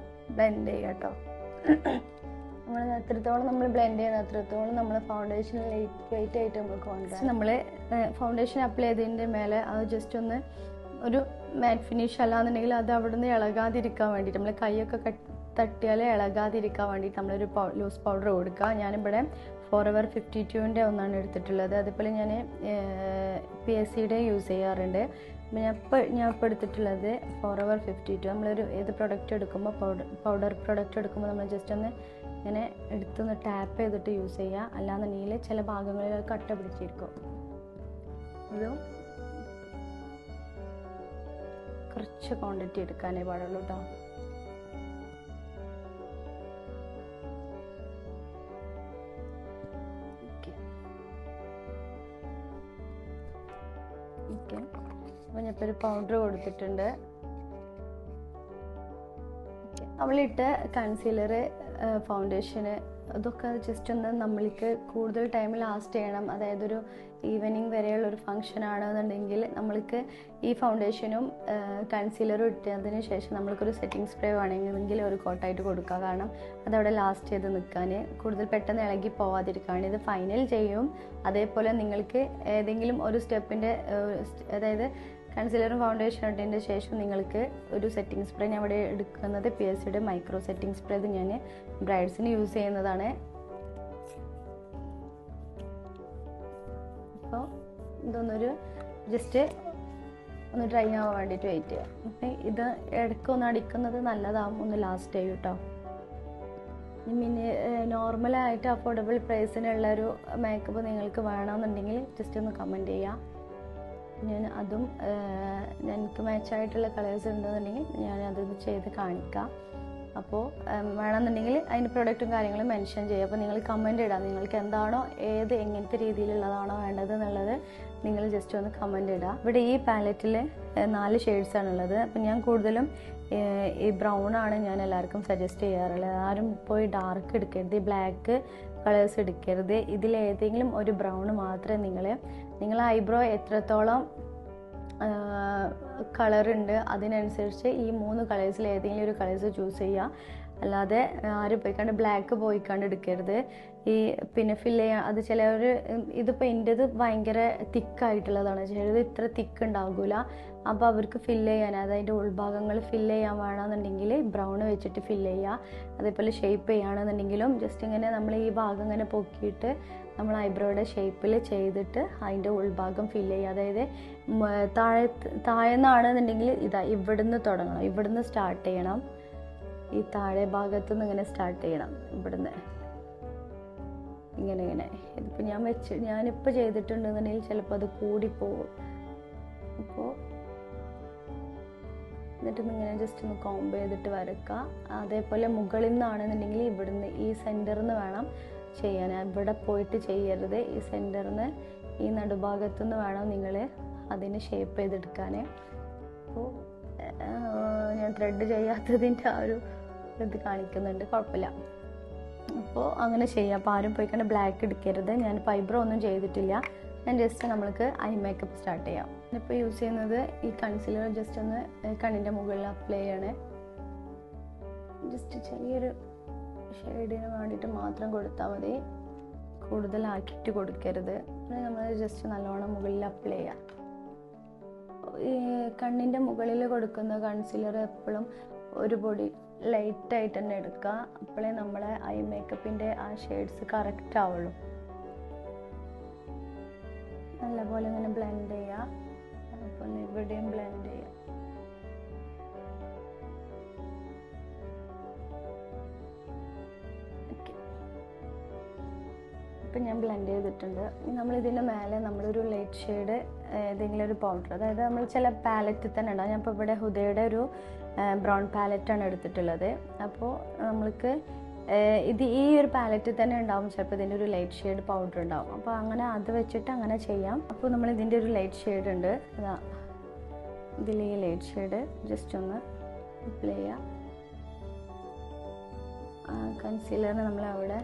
ബ്ലെൻഡ് ചെയ്യുക കേട്ടോ. നമ്മൾ എത്രത്തോളം നമ്മൾ ബ്ലെൻഡ് ചെയ്യുന്ന അത്രത്തോളം നമ്മൾ ഫൗണ്ടേഷൻ ലൈറ്റ് ആയിട്ട് നമുക്ക് കൊണ്ടുവരാം. നമ്മൾ ഫൗണ്ടേഷൻ അപ്ലൈ ചെയ്തതിൻ്റെ മേലെ അത് ജസ്റ്റ് ഒന്ന് ഒരു മാറ്റ് ഫിനിഷ് അല്ലാന്നുണ്ടെങ്കിൽ അത് അവിടെ നിന്ന് ഇളകാതിരിക്കാൻ വേണ്ടിയിട്ട് നമ്മൾ കൈയൊക്കെ തട്ടിയാൽ ഇളകാതിരിക്കാൻ വേണ്ടിയിട്ട് നമ്മളൊരു ലൂസ് പൗഡർ കൊടുക്കുക. ഞാനിവിടെ ഫോറെവർ 52ൻ്റെ ഒന്നാണ് എടുത്തിട്ടുള്ളത്. അതുപോലെ ഞാൻ PSCയുടെ യൂസ് ചെയ്യാറുണ്ട്. ഞാൻ ഇപ്പോൾ എടുത്തിട്ടുള്ളത് ഫോറെവർ 52. നമ്മളൊരു ഏത് പ്രൊഡക്റ്റ് എടുക്കുമ്പോൾ പൗഡർ പ്രൊഡക്റ്റ് എടുക്കുമ്പോൾ നമ്മൾ ജസ്റ്റ് ഒന്ന് ഇങ്ങനെ എടുത്തൊന്ന് ടാപ്പ് ചെയ്തിട്ട് യൂസ് ചെയ്യുക. അല്ലാന്നുണ്ടെങ്കിൽ ചില ഭാഗങ്ങളിൽ കട്ട പിടിച്ചിരിക്കും. ഇതും കുറച്ച് ക്വാണ്ടിറ്റി എടുക്കാനേ പാടുള്ളൂ കേട്ടോ. ഓക്കെ, അപ്പോൾ ഞാനിപ്പോൾ ഒരു പൗഡർ കൊടുത്തിട്ടുണ്ട്. നമ്മളിട്ട് കൺസീലർ, ഫൗണ്ടേഷന് അതൊക്കെ ജസ്റ്റ് ഒന്ന് നമ്മൾക്ക് കൂടുതൽ ടൈം ലാസ്റ്റ് ചെയ്യണം. അതായത് ഒരു ഈവനിങ് വരെയുള്ള ഒരു ഫങ്ഷൻ ആണെന്നുണ്ടെങ്കിൽ നമ്മൾക്ക് ഈ ഫൗണ്ടേഷനും കൺസീലറും ഇട്ടതിന് ശേഷം നമ്മൾക്കൊരു സെറ്റിംഗ് സ്പ്രേ വേണമെങ്കിൽ ഒരു കോട്ടായിട്ട് കൊടുക്കുക. കാരണം അതവിടെ ലാസ്റ്റ് ചെയ്ത് നിൽക്കാൻ, കൂടുതൽ പെട്ടെന്ന് ഇളകി പോവാതിരിക്കാൻ. ഇത് ഫൈനൽ ചെയ്യും. അതേപോലെ നിങ്ങൾക്ക് ഏതെങ്കിലും ഒരു സ്റ്റെപ്പിൻ്റെ, അതായത് കൺസീലറും ഫൗണ്ടേഷൻ ഇട്ടതിൻ്റെ ശേഷം നിങ്ങൾക്ക് ഒരു സെറ്റിംഗ് സ്പ്രേ ഞാൻ ഇവിടെ എടുക്കുന്നത് PSCയുടെ മൈക്രോ സെറ്റിംഗ് സ്പ്രേ. ഇത് ഞാൻ ബ്രൈഡ്സിന് യൂസ് ചെയ്യുന്നതാണ്. അപ്പോൾ ഇതൊന്നൊരു ജസ്റ്റ് ഒന്ന് ഡ്രൈ ആവാൻ വേണ്ടിയിട്ട് വെയിറ്റ് ചെയ്യാം. അപ്പം ഇത് ഇടയ്ക്കൊന്ന് അടിക്കുന്നത് നല്ലതാവും, ഒന്ന് ലാസ്റ്റ് ചെയ്യും കേട്ടോ. പിന്നെ നോർമലായിട്ട് അഫോർഡബിൾ പ്രൈസിനുള്ളൊരു മേക്കപ്പ് നിങ്ങൾക്ക് വേണമെന്നുണ്ടെങ്കിൽ ജസ്റ്റ് ഒന്ന് കമൻറ്റ് ചെയ്യാം. ഞാൻ അതും എനിക്ക് മാച്ചായിട്ടുള്ള കളേഴ്സ് ഉണ്ടെന്നുണ്ടെങ്കിൽ ഞാൻ അതൊന്ന് ചെയ്ത് കാണിക്കാം. അപ്പോൾ വേണമെന്നുണ്ടെങ്കിൽ അതിൻ്റെ പ്രൊഡക്റ്റും കാര്യങ്ങളും മെൻഷൻ ചെയ്യുക. അപ്പോൾ നിങ്ങൾ കമൻറ്റ് ഇടാം, നിങ്ങൾക്ക് എന്താണോ എങ്ങനത്തെ രീതിയിലുള്ളതാണോ വേണ്ടത് എന്നുള്ളത് നിങ്ങൾ ജസ്റ്റ് ഒന്ന് കമൻറ്റ് ഇടുക. ഇവിടെ ഈ പാലറ്റിൽ 4 ഷെയ്ഡ്സാണുള്ളത്. അപ്പം ഞാൻ കൂടുതലും ഈ ബ്രൗണാണ് ഞാൻ എല്ലാവർക്കും സജസ്റ്റ് ചെയ്യാറുള്ളത്. ആരും പോയി ഡാർക്ക് എടുക്കരുത്, ഈ ബ്ലാക്ക് കളേഴ്സ് എടുക്കരുത്. ഇതിലേതെങ്കിലും ഒരു ബ്രൗൺ മാത്രമേ നിങ്ങൾ ഐബ്രോ എത്രത്തോളം കളറുണ്ട് അതിനനുസരിച്ച് ഈ 3 കളേഴ്സിൽ ഏതെങ്കിലും ഒരു കളേഴ്സ് ചൂസ് ചെയ്യുക. അല്ലാതെ ആരും പോയിക്കാണ്ട് ബ്ലാക്ക് പോയിക്കാണ്ട് എടുക്കരുത്. പിന്നെ ഫില്ല് ചെയ്യാൻ അത് ചിലവർ, ഇതിപ്പോൾ എൻ്റേത് ഭയങ്കര തിക്കായിട്ടുള്ളതാണ്, ചിലത് ഇത്ര തിക്ക് ഉണ്ടാകില്ല. അപ്പോൾ അവർക്ക് ഫില്ല് ചെയ്യാൻ, അതായത് ഉൾഭാഗങ്ങൾ ഫില്ല് ചെയ്യാൻ വേണമെന്നുണ്ടെങ്കിൽ ബ്രൗൺ വെച്ചിട്ട് ഫില്ല് ചെയ്യുക. അതേപോലെ ഷേപ്പ് ചെയ്യുകയാണെന്നുണ്ടെങ്കിലും ജസ്റ്റ് ഇങ്ങനെ നമ്മൾ ഈ ഭാഗം ഇങ്ങനെ പൊക്കിയിട്ട് നമ്മൾ ഐബ്രോയുടെ ഷേപ്പിൽ ചെയ്തിട്ട് അതിൻ്റെ ഉൾഭാഗം ഫില്ല് ചെയ്യുക. അതായത് താഴെന്നാണെന്നുണ്ടെങ്കിൽ ഇവിടുന്ന് തുടങ്ങണം, ഇവിടുന്ന് സ്റ്റാർട്ട് ചെയ്യണം. ഈ താഴെ ഭാഗത്തുനിന്ന് ഇങ്ങനെ സ്റ്റാർട്ട് ചെയ്യണം, ഇവിടുന്ന് ഇങ്ങനെ. ഇതിപ്പോൾ ഞാനിപ്പോൾ ചെയ്തിട്ടുണ്ടെന്നുണ്ടെങ്കിൽ ചിലപ്പോൾ അത് കൂടിപ്പോവും. അപ്പോൾ എന്നിട്ട് ഇങ്ങനെ ജസ്റ്റ് ഒന്ന് കോംബ് ചെയ്തിട്ട് വരക്കുക. അതേപോലെ മുകളിൽ നിന്നാണെന്നുണ്ടെങ്കിൽ ഇവിടുന്ന് ഈ സെൻറ്ററിൽ നിന്ന് വേണം ചെയ്യാൻ. ഇവിടെ പോയിട്ട് ചെയ്യരുത്, ഈ സെൻറ്ററിൽ നിന്ന് ഈ നടുഭാഗത്തുനിന്ന് വേണം നിങ്ങൾ അതിന് ഷേപ്പ് ചെയ്തെടുക്കാൻ. അപ്പോൾ ഞാൻ ത്രെഡ് ചെയ്യാത്തതിൻ്റെ ആ ഒരു ഇത് കാണിക്കുന്നുണ്ട്, കുഴപ്പമില്ല. അപ്പോൾ അങ്ങനെ ചെയ്യാം. അപ്പോൾ ആരും പോയിക്കാണ്ട് ബ്ലാക്ക് എടുക്കരുത്. ഞാനിപ്പോൾ ഐബ്രോ ഒന്നും ചെയ്തിട്ടില്ല. ഞാൻ ജസ്റ്റ് നമ്മൾക്ക് ഐ മേക്കപ്പ് സ്റ്റാർട്ട് ചെയ്യാം. ഞാനിപ്പോൾ യൂസ് ചെയ്യുന്നത് ഈ കൺസീലർ ജസ്റ്റ് ഒന്ന് കണ്ണിൻ്റെ മുകളിൽ അപ്ലൈ ചെയ്യണേ. ജസ്റ്റ് ചെറിയൊരു ഷെയ്ഡിന് വേണ്ടിയിട്ട് മാത്രം കൊടുത്താൽ മതി, കൂടുതലാക്കിയിട്ട് കൊടുക്കരുത്. നമ്മൾ ജസ്റ്റ് നല്ലോണം മുകളിൽ അപ്ലൈ ചെയ്യാം. ഈ കണ്ണിൻ്റെ മുകളിൽ കൊടുക്കുന്ന കൺസീലർ എപ്പോഴും ഒരു പൊടി ലൈറ്റായിട്ട് തന്നെ എടുക്കുക. അപ്പോഴേ നമ്മളെ ഐ മേക്കപ്പിൻ്റെ ആ ഷെയ്ഡ്സ് കറക്റ്റ് ആവുള്ളൂ. നല്ലപോലെ ഇങ്ങനെ ബ്ലെൻഡ് ചെയ്യുക. അതുപോലെ ഇവിടെയും ബ്ലെൻഡ് ചെയ്യുക. ഇപ്പം ഞാൻ ബ്ലെൻഡ് ചെയ്തിട്ടുണ്ട്. നമ്മളിതിൻ്റെ മേലെ നമ്മളൊരു ലൈറ്റ് ഷെയ്ഡ് ഏതെങ്കിലും ഒരു പൗഡർ, അതായത് നമ്മൾ ചില പാലറ്റിൽ തന്നെ ഉണ്ടാകും. ഞാൻ ഇപ്പോൾ ഇവിടെ ഹുദയുടെ ഒരു ബ്രൗൺ പാലറ്റാണ് എടുത്തിട്ടുള്ളത്. അപ്പോൾ നമ്മൾക്ക് ഈ ഒരു പാലറ്റിൽ തന്നെ ഉണ്ടാവും ചിലപ്പോൾ ഇതിൻ്റെ ഒരു ലൈറ്റ് ഷെയ്ഡ് പൗഡർ ഉണ്ടാവും. അപ്പോൾ അങ്ങനെ അത് വെച്ചിട്ട് അങ്ങനെ ചെയ്യാം. അപ്പോൾ നമ്മൾ ഇതിൻ്റെ ഒരു ലൈറ്റ് ഷെയ്ഡ് ഉണ്ട്, അതാ ഇതിൽ ഈ ലൈറ്റ് ഷെയ്ഡ് ജസ്റ്റ് ഒന്ന് അപ്ലൈ ചെയ്യാം. കൺസീലറിന് നമ്മളവിടെ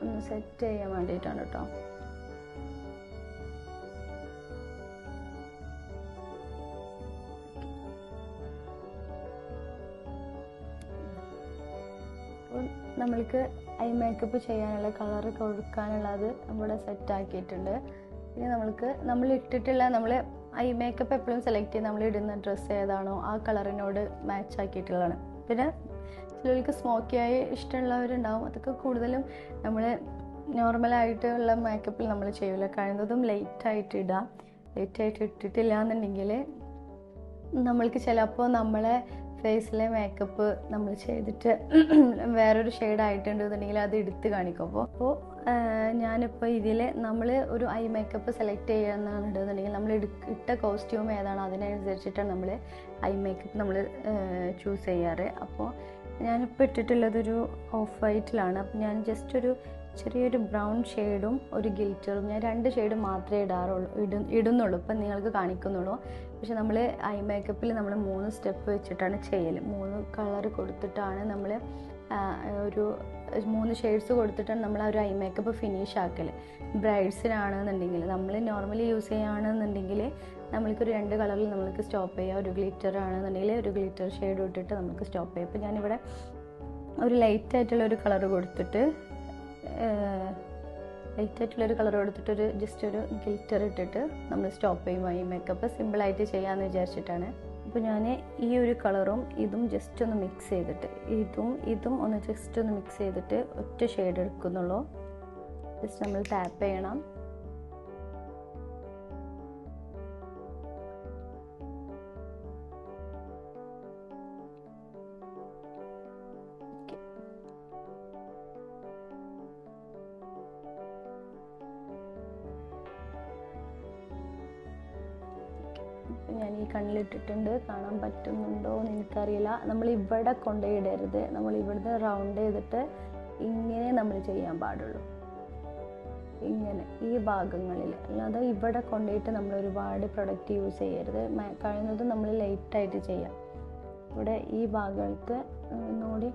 ഒന്ന് സെറ്റ് ചെയ്യാൻ വേണ്ടിയിട്ടാണ് കേട്ടോ. നമ്മൾക്ക് ഐ മേക്കപ്പ് ചെയ്യാനുള്ള കളർ കൊടുക്കാനുള്ളത് നമ്മുടെ സെറ്റാക്കിയിട്ടുണ്ട്. ഇനി നമ്മൾ ഇട്ടിട്ടുള്ള ഐ മേക്കപ്പ് എപ്പോഴും സെലക്ട് ചെയ്ത് നമ്മൾ ഇടുന്ന ഡ്രസ്സ് ഏതാണോ ആ കളറിനോട് മാച്ച് ആക്കിയിട്ടുള്ളതാണ്. പിന്നെ ചിലർക്ക് സ്മോക്കിയായി ഇഷ്ടമുള്ളവരുണ്ടാവും. അതൊക്കെ കൂടുതലും നമ്മൾ നോർമലായിട്ടുള്ള മേക്കപ്പിൽ നമ്മൾ ചെയ്യില്ല, കഴിയുന്നതും ലേറ്റായിട്ട് ഇടാം. ലേറ്റായിട്ട് ഇട്ടിട്ടില്ല എന്നുണ്ടെങ്കിൽ നമ്മൾക്ക് ചിലപ്പോൾ നമ്മളെ ഫേസിലെ മേക്കപ്പ് നമ്മൾ ചെയ്തിട്ട് വേറൊരു ഷെയ്ഡായിട്ടുണ്ടെന്നുണ്ടെങ്കിൽ അത് എടുത്ത് കാണിക്കും. അപ്പോൾ ഞാനിപ്പോൾ ഇതിൽ നമ്മൾ ഒരു ഐ മേക്കപ്പ് സെലക്ട് ചെയ്യാന്നുണ്ടെന്നുണ്ടെങ്കിൽ നമ്മൾ ഇട്ട കോസ്റ്റ്യൂം ഏതാണോ അതിനനുസരിച്ചിട്ടാണ് നമ്മൾ ഐ മേക്കപ്പ് നമ്മൾ ചൂസ് ചെയ്യാറ്. അപ്പോൾ ഞാനിപ്പോൾ ഇട്ടിട്ടുള്ളതൊരു ഓഫ് വൈറ്റിലാണ്. അപ്പോൾ ഞാൻ ജസ്റ്റ് ഒരു ചെറിയൊരു ബ്രൗൺ ഷെയ്ഡും ഒരു ഗിൽറ്ററും, ഞാൻ 2 ഷെയ്ഡ് മാത്രമേ ഇടുന്നുള്ളൂ, ഇപ്പം നിങ്ങൾക്ക് കാണിക്കുന്നുള്ളൂ. പക്ഷെ നമ്മൾ ഐ മേക്കപ്പിൽ നമ്മൾ 3 സ്റ്റെപ്പ് വെച്ചിട്ടാണ് ചെയ്യൽ. 3 കളർ കൊടുത്തിട്ടാണ് നമ്മൾ ഒരു 3 ഷെയ്ഡ്സ് കൊടുത്തിട്ടാണ് നമ്മൾ ആ ഒരു ഐ മേക്കപ്പ് ഫിനിഷ് ആക്കൽ. ബ്രൈഡ്സിനാണെന്നുണ്ടെങ്കിൽ നമ്മൾ നോർമലി യൂസ് ചെയ്യുകയാണെന്നുണ്ടെങ്കിൽ നമ്മൾക്കൊരു 2 കളറിൽ നമ്മൾക്ക് സ്റ്റോപ്പ് ചെയ്യാം. ഒരു ഗ്ലിറ്റർ ആണെന്നുണ്ടെങ്കിൽ ഒരു ഗ്ലിറ്റർ ഷെയ്ഡ് ഇട്ടിട്ട് നമുക്ക് സ്റ്റോപ്പ് ചെയ്യാം. ഇപ്പോൾ ഞാനിവിടെ ഒരു ലൈറ്റായിട്ടുള്ളൊരു കളർ കൊടുത്തിട്ട് ജസ്റ്റ് ഒരു ഗിൽറ്റർ ഇട്ടിട്ട് നമ്മൾ സ്റ്റോപ്പ് ചെയ്യും. ഈ മേക്കപ്പ് സിമ്പിളായിട്ട് ചെയ്യാമെന്ന് വിചാരിച്ചിട്ടാണ്. അപ്പോൾ ഞാൻ ഈ ഒരു കളറും ഇതും ജസ്റ്റ് ഒന്ന് മിക്സ് ചെയ്തിട്ട് ഇതും ഒന്ന് ജസ്റ്റ് ഒന്ന് മിക്സ് ചെയ്തിട്ട് ഒറ്റ ഷെയ്ഡ് എടുക്കുന്നുള്ളൂ. ജസ്റ്റ് നമ്മൾ ടാപ്പ് ചെയ്യണം. ഞാൻ ഈ കണ്ണിലിട്ടിട്ടുണ്ട്, കാണാൻ പറ്റുന്നുണ്ടോ എന്ന് എനിക്കറിയില്ല. നമ്മൾ ഇവിടെ കൊണ്ടുപോയിടരുത്, നമ്മൾ ഇവിടുന്ന് റൗണ്ട് ചെയ്തിട്ട് ഇങ്ങനെ നമ്മൾ ചെയ്യാൻ പാടുള്ളൂ, ഇങ്ങനെ ഈ ഭാഗങ്ങളിൽ. അല്ലാതെ ഇവിടെ കൊണ്ടുപോയിട്ട് നമ്മൾ ഒരുപാട് പ്രൊഡക്റ്റ് യൂസ് ചെയ്യരുത്. കഴിയുന്നതും നമ്മൾ ലൈറ്റായിട്ട് ചെയ്യാം. ഇവിടെ ഈ ഭാഗത്ത് നോടി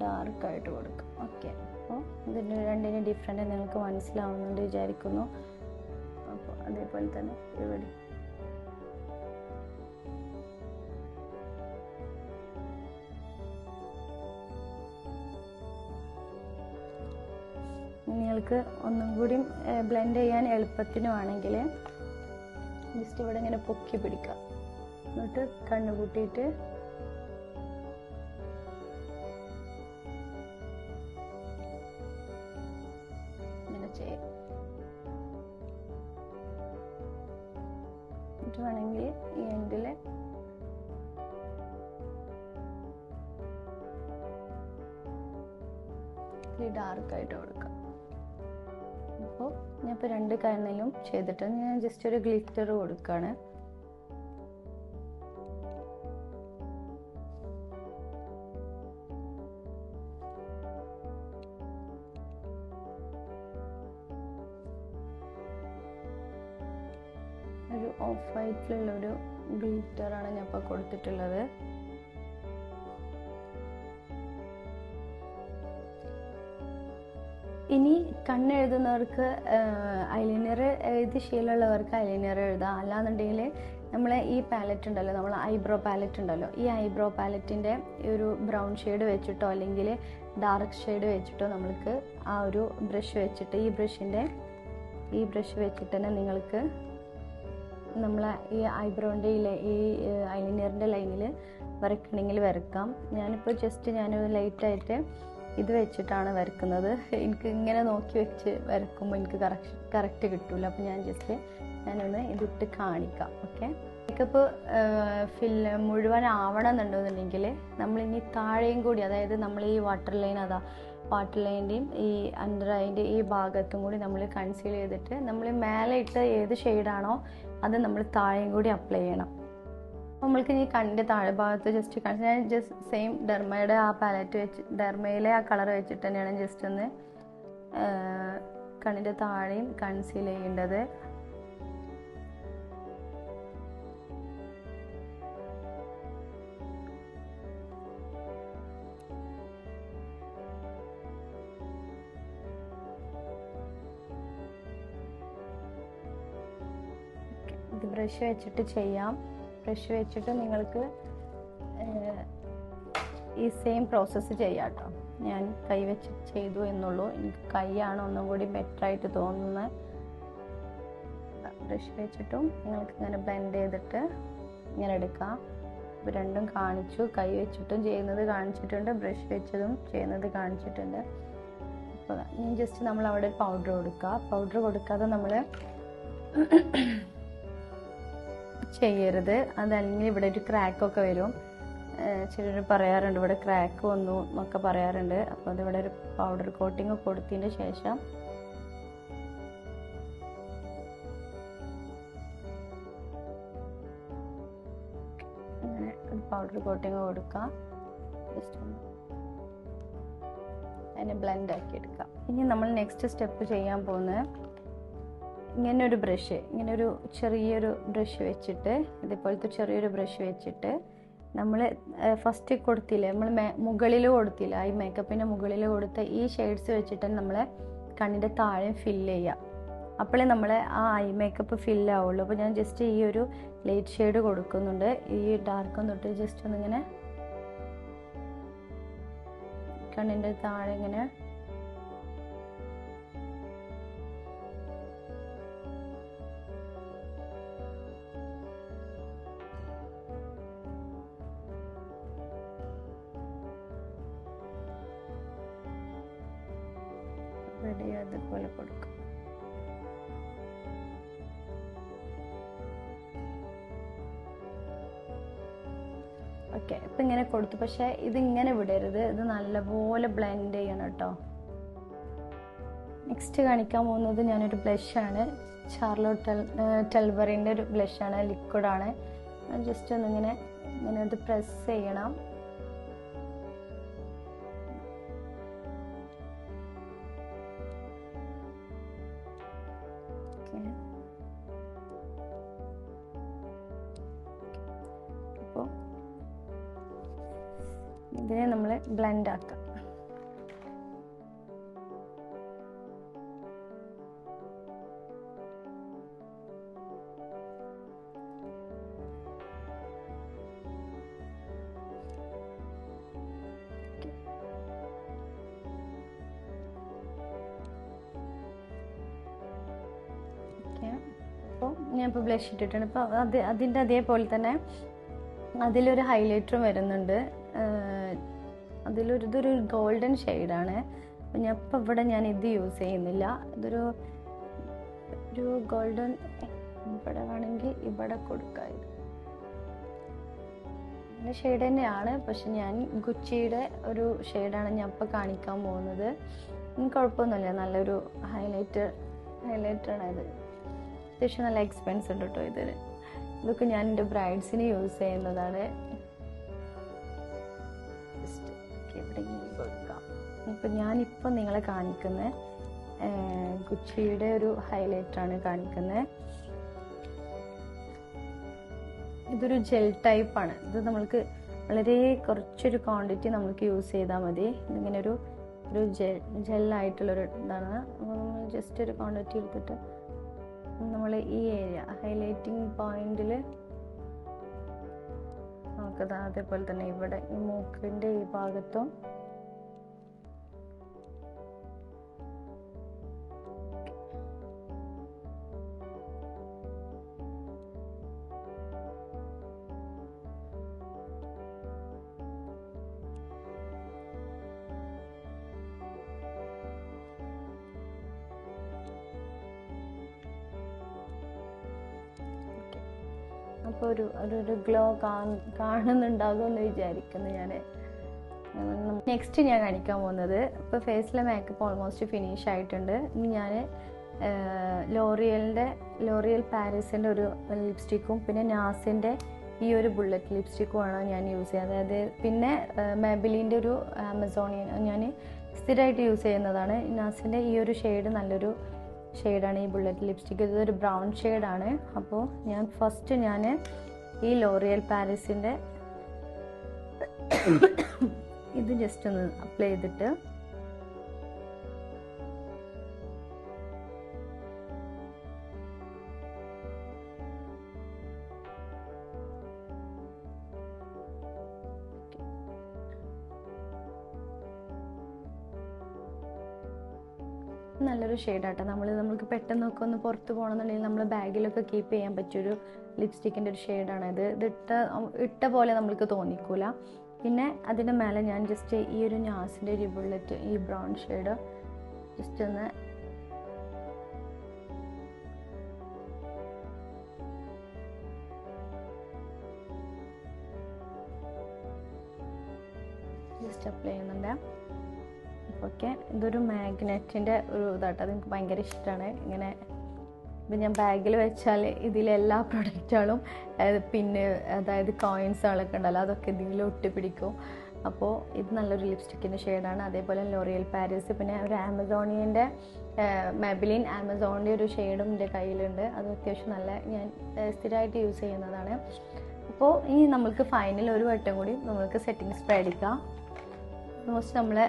ഡാർക്കായിട്ട് കൊടുക്കും. ഓക്കെ, അപ്പോൾ ഇതിൻ്റെ രണ്ടിനും ഡിഫറൻറ്റ് നിങ്ങൾക്ക് മനസ്സിലാവുന്നുണ്ട് വിചാരിക്കുന്നു. അപ്പോൾ അതേപോലെ തന്നെ ഇവിടെ നിങ്ങൾക്ക് ഒന്നും കൂടി ബ്ലെൻഡ് ചെയ്യാൻ എളുപ്പത്തിന് വേണമെങ്കിൽ ജസ്റ്റ് ഇവിടെ ഇങ്ങനെ പൊക്കി പിടിക്കുക, എന്നിട്ട് കണ്ണ് കൂട്ടിയിട്ട് വേണമെങ്കിൽ ഈ എൻഡിൽ ഡാർക്കായിട്ട് കൊടുക്കാം. അപ്പോൾ ഞാൻ ഇപ്പോൾ 2 കണ്ണിലും ചെയ്തിട്ട് ഞാൻ ജസ്റ്റ് ഒരു ഗ്ലിറ്റർ കൊടുക്കുകയാണ്. ഒരു ഓഫ് വൈറ്റിലുള്ളൊരു ഗ്ലിറ്ററാണ് ഞാൻ ഇപ്പോൾ കൊടുത്തിട്ടുള്ളത്. ഇനി കണ്ണെഴുതുന്നവർക്ക് ഐലൈനർ എഴുതി ശീലമുള്ളവർക്ക് ഐലൈനർ എഴുതാം. അല്ലാന്നുണ്ടെങ്കിൽ നമ്മളെ ഈ പാലറ്റ് ഉണ്ടല്ലോ, നമ്മൾ ഐബ്രോ പാലറ്റ് ഉണ്ടല്ലോ, ഈ ഐബ്രോ പാലറ്റിൻ്റെ ഒരു ബ്രൗൺ ഷെയ്ഡ് വെച്ചിട്ടോ അല്ലെങ്കിൽ ഡാർക്ക് ഷെയ്ഡ് വെച്ചിട്ടോ നമ്മൾക്ക് ആ ഒരു ബ്രഷ് വെച്ചിട്ട് ഈ ബ്രഷ് വെച്ചിട്ട് തന്നെ നിങ്ങൾക്ക് നമ്മളെ ഈ ഐബ്രോൻ്റെ ഈ ഐലൈനറിൻ്റെ ലൈനിൽ വരയ്ക്കണമെങ്കിൽ വരക്കാം. ഞാനിപ്പോൾ ജസ്റ്റ് ഞാനൊരു ലൈറ്റായിട്ട് ഇത് വെച്ചിട്ടാണ് വരക്കുന്നത്. എനിക്ക് ഇങ്ങനെ നോക്കി വെച്ച് വരക്കുമ്പോൾ എനിക്ക് കറക്റ്റ് കിട്ടില്ല. അപ്പോൾ ഞാനൊന്ന് ഇതിട്ട് കാണിക്കാം. ഓക്കെ, മേക്കപ്പ് മുഴുവൻ ആവണമെന്നുണ്ടെന്നുണ്ടെങ്കിൽ നമ്മളിനി താഴെയും കൂടി, അതായത് നമ്മൾ ഈ വാട്ടർ ലൈൻ്റെയും ഈ അണ്ടർ ഐൻ്റെ ഈ ഭാഗത്തും കൂടി നമ്മൾ കൺസീൽ ചെയ്തിട്ട് നമ്മൾ മേലെ ഇട്ട് ഏത് ഷെയ്ഡാണോ അത് നമ്മൾ താഴെയും കൂടി അപ്ലൈ ചെയ്യണം. നമ്മൾക്ക് ഈ കണ്ണിൻ്റെ താഴെ ഭാഗത്ത് ഞാൻ സെയിം ഡെർമയുടെ ആ പാലറ്റ് വെച്ച് ഡെർമയിലെ ആ കളർ വെച്ചിട്ട് തന്നെയാണ് ജസ്റ്റ് ഒന്ന് കണ്ണിൻ്റെ താഴെയും കൺസീൽ ചെയ്യേണ്ടത്. ഇത് ബ്രഷ് വെച്ചിട്ട് ചെയ്യാം. ബ്രഷ് വെച്ചിട്ട് നിങ്ങൾക്ക് ഈ സെയിം പ്രോസസ്സ് ചെയ്യാം കേട്ടോ. ഞാൻ കൈ വെച്ച് ചെയ്തു എന്നുള്ളൂ, എനിക്ക് കൈയാണ് ഒന്നും കൂടി ബെറ്ററായിട്ട് തോന്നുന്നത്. ബ്രഷ് വെച്ചിട്ടും നിങ്ങൾക്ക് ഇങ്ങനെ ബ്ലെൻഡ് ചെയ്തിട്ട് ഇങ്ങനെ എടുക്കാം. അപ്പോൾ രണ്ടും കാണിച്ചു. കൈ വെച്ചിട്ടും ചെയ്യുന്നത് കാണിച്ചിട്ടുണ്ട്, ബ്രഷ് വെച്ചതും ചെയ്യുന്നത് കാണിച്ചിട്ടുണ്ട്. അപ്പോൾ ഞാൻ ജസ്റ്റ് നമ്മൾ അവിടെ പൗഡർ കൊടുക്കുക. പൗഡർ കൊടുക്കാതെ നമ്മൾ ചെയ്യരുത്, അതല്ലെങ്കിൽ ഇവിടെ ഒരു ക്രാക്കൊക്കെ വരും. ചിലർ പറയാറുണ്ട് ഇവിടെ ക്രാക്ക് വന്നു എന്നൊക്കെ പറയാറുണ്ട്. അപ്പോൾ അതിവിടെ ഒരു പൗഡർ കോട്ടിങ് കൊടുത്തതിന് ശേഷം അങ്ങനെ ഒരു പൗഡർ കോട്ടിങ് കൊടുക്കുക. ജസ്റ്റ് ഒന്ന് അതിനെ ബ്ലെൻഡ് ആക്കി എടുക്കാം. ഇനി നമ്മൾ നെക്സ്റ്റ് സ്റ്റെപ്പ് ചെയ്യാൻ പോകുന്നത് ഇങ്ങനെ ഒരു ബ്രഷ്, ഇങ്ങനെ ഒരു ചെറിയൊരു ബ്രഷ് വെച്ചിട്ട്, ഇതേപോലത്തെ ചെറിയൊരു ബ്രഷ് വെച്ചിട്ട് നമ്മൾ ഫസ്റ്റ് കൊടുത്തില്ലേ, നമ്മൾ മുകളിൽ കൊടുത്തില്ല, ഈ മേക്കപ്പിൻ്റെ മുകളിൽ കൊടുത്ത ഈ ഷെയ്ഡ്സ് വെച്ചിട്ട് നമ്മൾ കണ്ണിൻ്റെ താഴെ ഫില്ല് ചെയ്യുക. അപ്പോഴേ നമ്മൾ ആ ഐ മേക്കപ്പ് ഫില്ലാവുള്ളൂ. അപ്പോൾ ഞാൻ ജസ്റ്റ് ഈ ഒരു ലൈറ്റ് ഷെയ്ഡ് കൊടുക്കുന്നുണ്ട്. ഈ ഡാർക്ക് തൊട്ട് ജസ്റ്റ് ഒന്നിങ്ങനെ കണ്ണിൻ്റെ താഴെ ഇങ്ങനെ റെഡി അതുപോലെ കൊടുക്കും. ഓക്കെ, ഇപ്പം ഇങ്ങനെ കൊടുത്തു. പക്ഷേ ഇതിങ്ങനെ വിടരുത്, ഇത് നല്ലപോലെ ബ്ലെൻഡ് ചെയ്യണം കേട്ടോ. നെക്സ്റ്റ് കാണിക്കാൻ പോകുന്നത് ഞാനൊരു ബ്ലഷാണ്. ചാർലോട്ട് ടെൽബറിൻ്റെ ഒരു ബ്ലഷാണ്, ലിക്വിഡാണ്. ജസ്റ്റ് ഒന്നിങ്ങനെ ഇങ്ങനെ ഇത് പ്രസ് ചെയ്യണം. അപ്പോൾ ഇതിനെ നമ്മൾ ബ്ലെൻഡ് ആക്കാം. അപ്പോൾ ഞാനിപ്പോൾ ബ്ലഷ് ഇട്ടിട്ടുണ്ട്. ഇപ്പോൾ അതിൻ്റെ അതേപോലെ തന്നെ അതിലൊരു ഹൈലൈറ്ററും വരുന്നുണ്ട്. ഇതൊരു ഗോൾഡൻ ഷെയ്ഡാണ്. അപ്പം ഞാൻ ഇപ്പോൾ ഇവിടെ ഞാൻ ഇത് യൂസ് ചെയ്യുന്നില്ല. ഇതൊരു ഗോൾഡൻ, ഇവിടെ വേണമെങ്കിൽ ഇവിടെ കൊടുക്കാം. ഇതിൻ്റെ ഷെയ്ഡ് തന്നെയാണ്, പക്ഷെ ഞാൻ ഗുച്ചിയുടെ ഒരു ഷെയ്ഡാണ് ഞാൻ ഇപ്പോൾ കാണിക്കാൻ പോകുന്നത്. കുഴപ്പമൊന്നുമില്ല, നല്ലൊരു ഹൈലൈറ്ററാണ് ഇത്. അത്യാവശ്യം നല്ല എക്സ്പെൻസ് ഉണ്ട് കേട്ടോ ഇതിന്. ഇതൊക്കെ ഞാൻ എൻ്റെ ബ്രൈഡ്സിന് യൂസ് ചെയ്യുന്നതാണ്. ഇപ്പം ഞാനിപ്പോൾ നിങ്ങളെ കാണിക്കുന്നത് ഗുച്ചിയുടെ ഒരു ഹൈലൈറ്ററാണ് കാണിക്കുന്നത്. ഇതൊരു ജെൽ ടൈപ്പാണ്. ഇത് നമ്മൾക്ക് വളരെ കുറച്ചൊരു ക്വാണ്ടിറ്റി നമുക്ക് യൂസ് ചെയ്താൽ മതി. ഇതിങ്ങനെ ഒരു ജെല്ലായിട്ടുള്ളൊരു ഇതാണ്. ജസ്റ്റ് ഒരു ക്വാണ്ടിറ്റി എടുത്തിട്ട് നമ്മൾ ഈ ഏരിയ ഹൈലൈറ്റിംഗ് പോയിന്റിൽ നമുക്കത് അതേപോലെ തന്നെ ഇവിടെ ഈ മൂക്കിൻ്റെ ഈ ഭാഗത്തും അപ്പോൾ ഒരു ഗ്ലോ കാണുന്നുണ്ടാകുമെന്ന് വിചാരിക്കുന്നു ഞാൻ. നെക്സ്റ്റ് ഞാൻ കാണിക്കാൻ പോകുന്നത്, ഇപ്പോൾ ഫേസിലെ മേക്കപ്പ് ഓൾമോസ്റ്റ് ഫിനിഷ് ആയിട്ടുണ്ട്. ഇനി ഞാൻ ലോറിയൽ പാരീസിൻ്റെ ഒരു ലിപ്സ്റ്റിക്കും പിന്നെ നാസിൻ്റെ ഈ ഒരു ബുള്ളറ്റ് ലിപ്സ്റ്റിക്കുമാണ് ഞാൻ യൂസ് ചെയ്യുന്നത്. അതായത് പിന്നെ മാബിലിൻ്റെ ഒരു ആമസോണിയൻ ഞാൻ സ്ഥിരമായിട്ട് യൂസ് ചെയ്യുന്നതാണ്. നാസിൻ്റെ ഈ ഒരു ഷെയ്ഡ് നല്ലൊരു ഷെയ്ഡാണ് ഈ ബുള്ളറ്റ് ലിപ്സ്റ്റിക്ക്. ഇതൊരു ബ്രൗൺ ഷെയ്ഡാണ്. അപ്പോൾ ഞാൻ ഫസ്റ്റ് ഈ ലോറിയൽ പാരീസിൻ്റെ ഇത് ജസ്റ്റ് ഒന്ന് അപ്ലൈ ചെയ്തിട്ട് നല്ലൊരു ഷെയ്ഡാട്ടോ. നമുക്ക് പെട്ടെന്നൊക്കെ ഒന്ന് പുറത്ത് പോകണമെന്നുണ്ടെങ്കിൽ നമ്മൾ ബാഗിലൊക്കെ കീപ്പ് ചെയ്യാൻ പറ്റിയൊരു ലിപ്സ്റ്റിക്കിൻ്റെ ഒരു ഷെയ്ഡാണിത്. ഇട്ട പോലെ നമ്മൾക്ക് തോന്നിക്കൂല. പിന്നെ അതിൻ്റെ മേലെ ഞാൻ ജസ്റ്റ് ഈ ഒരു നാസിൻ്റെ ഒരു ബുള്ളറ്റ്, ഈ ബ്രൗൺ ഷെയ്ഡ് ജസ്റ്റ് ഒന്ന് അപ്ലൈ ചെയ്യുന്നുണ്ട്. ഓക്കെ, ഇതൊരു മാഗ്നറ്റിൻ്റെ ഒരു ഇതാട്ടോ. അതെനിക്ക് ഭയങ്കര ഇഷ്ടമാണ്. ഇങ്ങനെ ഇത് ഞാൻ ബാഗിൽ വെച്ചാൽ ഇതിലെല്ലാ പ്രൊഡക്റ്റുകളും പിന്നെ അതായത് കോയിൻസുകളൊക്കെ ഉണ്ടല്ലോ അതൊക്കെ ഇതിൽ ഒട്ടിപ്പിടിക്കും. അപ്പോൾ ഇത് നല്ലൊരു ലിപ്സ്റ്റിക്കിൻ്റെ ഷെയ്ഡാണ്. അതേപോലെ ലോറിയൽ പാരീസ്, പിന്നെ ഒരു ആമസോണിയൻ്റെ മെബിലിൻ ആമസോണിൻ്റെ ഒരു ഷെയ്ഡും എൻ്റെ കയ്യിലുണ്ട്. അത് അത്യാവശ്യം നല്ല, ഞാൻ സ്ഥിരമായിട്ട് യൂസ് ചെയ്യുന്നതാണ്. അപ്പോൾ ഇനി നമ്മൾക്ക് ഫൈനൽ ഒരു വട്ടം കൂടി നമ്മൾക്ക് സെറ്റിംഗ് സ്പ്രേ അടിക്കാം. ഓൾമോസ്റ്റ് നമ്മളെ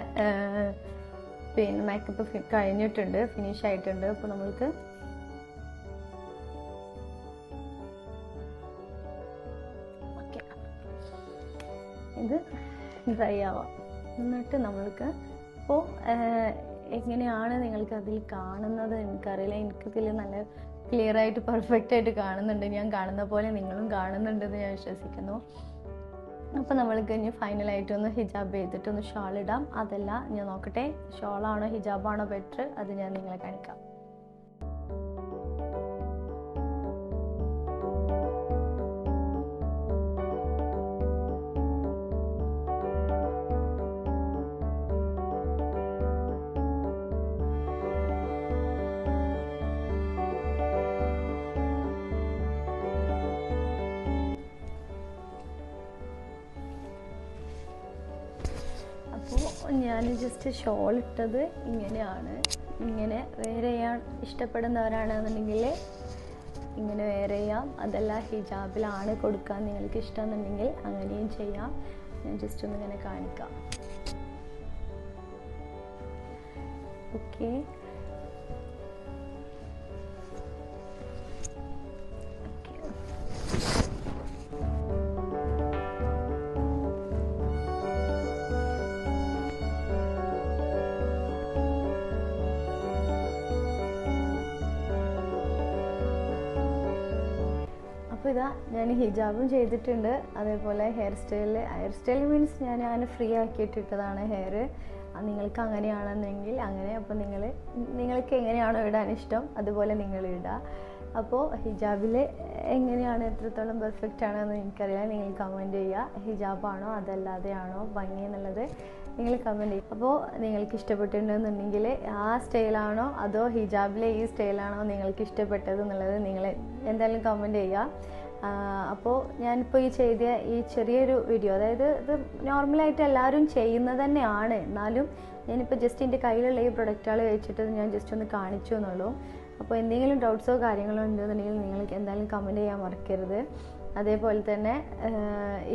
പിന്നെ മേക്കപ്പ് കഴിഞ്ഞിട്ടുണ്ട്, ഫിനിഷ് ആയിട്ടുണ്ട്. അപ്പോൾ നമ്മൾക്ക് ഓക്കെ ഇത് ഡ്രൈ ആവാം. എന്നിട്ട് നമ്മൾക്ക് ഇപ്പോൾ എങ്ങനെയാണ് നിങ്ങൾക്ക് അതിൽ കാണുന്നത് എനിക്കറിയില്ല. എനിക്കതിൽ നല്ല ക്ലിയർ ആയിട്ട് പെർഫെക്റ്റ് ആയിട്ട് കാണുന്നുണ്ട്. ഞാൻ കാണുന്ന പോലെ നിങ്ങളും കാണുന്നുണ്ടെന്ന് ഞാൻ വിശ്വസിക്കുന്നു. അപ്പോൾ നമ്മൾക്ക് ഇനി ഫൈനലായിട്ടൊന്ന് ഹിജാബ് ചെയ്തിട്ടൊന്ന് ഷാൾ ഇടാം. അതല്ല, ഞാൻ നോക്കട്ടെ ഷോളാണോ ഹിജാബാണോ ബെറ്റർ, അത് ഞാൻ നിങ്ങളെ കാണിക്കാം. അപ്പോൾ ഞാൻ ജസ്റ്റ് ഷോൾ ഇട്ടത് ഇങ്ങനെയാണ്. ഇങ്ങനെ വെയർ ചെയ്യാൻ ഇഷ്ടപ്പെടുന്നവരാണെന്നുണ്ടെങ്കിൽ ഇങ്ങനെ വെയർ ചെയ്യാം. അതല്ല ഹിജാബിലാണ് കൊടുക്കാൻ നിങ്ങൾക്ക് ഇഷ്ടമെന്നുണ്ടെങ്കിൽ അങ്ങനെയും ചെയ്യാം. ഞാൻ ജസ്റ്റ് ഒന്ന് ഇങ്ങനെ കാണിക്കാം. ഓക്കെ, അപ്പോൾ ഇതാ ഞാൻ ഹിജാബും ചെയ്തിട്ടുണ്ട്. അതേപോലെ ഹെയർ സ്റ്റൈൽ മീൻസ് ഞാൻ ഫ്രീ ആക്കിയിട്ടിട്ടതാണ് ഹെയർ. നിങ്ങൾക്ക് അങ്ങനെയാണെന്നെങ്കിൽ അങ്ങനെ. അപ്പോൾ നിങ്ങൾക്ക് എങ്ങനെയാണോ ഇടാൻ ഇഷ്ടം അതുപോലെ നിങ്ങൾ ഇടുക. അപ്പോൾ ഹിജാബിൽ എങ്ങനെയാണ്, എത്രത്തോളം പെർഫെക്റ്റ് ആണെന്ന് എനിക്കറിയില്ല. നിങ്ങൾ കമൻറ്റ് ചെയ്യുക. ഹിജാബാണോ അതല്ലാതെയാണോ ഭംഗി എന്നുള്ളത് നിങ്ങൾ കമൻറ്റ് ചെയ്യുക. അപ്പോൾ നിങ്ങൾക്ക് ഇഷ്ടപ്പെട്ടിട്ടുണ്ടെന്നുണ്ടെങ്കിൽ ആ സ്റ്റൈലാണോ അതോ ഹിജാബിലെ ഈ സ്റ്റൈലാണോ നിങ്ങൾക്ക് ഇഷ്ടപ്പെട്ടത് എന്നുള്ളത് നിങ്ങൾ എന്തായാലും കമൻറ്റ് ചെയ്യുക. അപ്പോൾ ഞാനിപ്പോൾ ചെയ്ത ഈ ചെറിയൊരു വീഡിയോ, അതായത് ഇത് നോർമലായിട്ട് എല്ലാവരും ചെയ്യുന്നത് തന്നെയാണ്, എന്നാലും ഞാനിപ്പോൾ ജസ്റ്റ് എൻ്റെ കയ്യിലുള്ള ഈ പ്രൊഡക്റ്റുകൾ വെച്ചിട്ട് ഞാൻ ജസ്റ്റ് ഒന്ന് കാണിച്ചു എന്നുള്ളൂ. അപ്പോൾ എന്തെങ്കിലും ഡൗട്ട്സോ കാര്യങ്ങളോ ഉണ്ടെന്നുണ്ടെങ്കിൽ നിങ്ങൾക്ക് എന്തായാലും കമൻറ്റ് ചെയ്യാൻ മറക്കരുത്. അതേപോലെ തന്നെ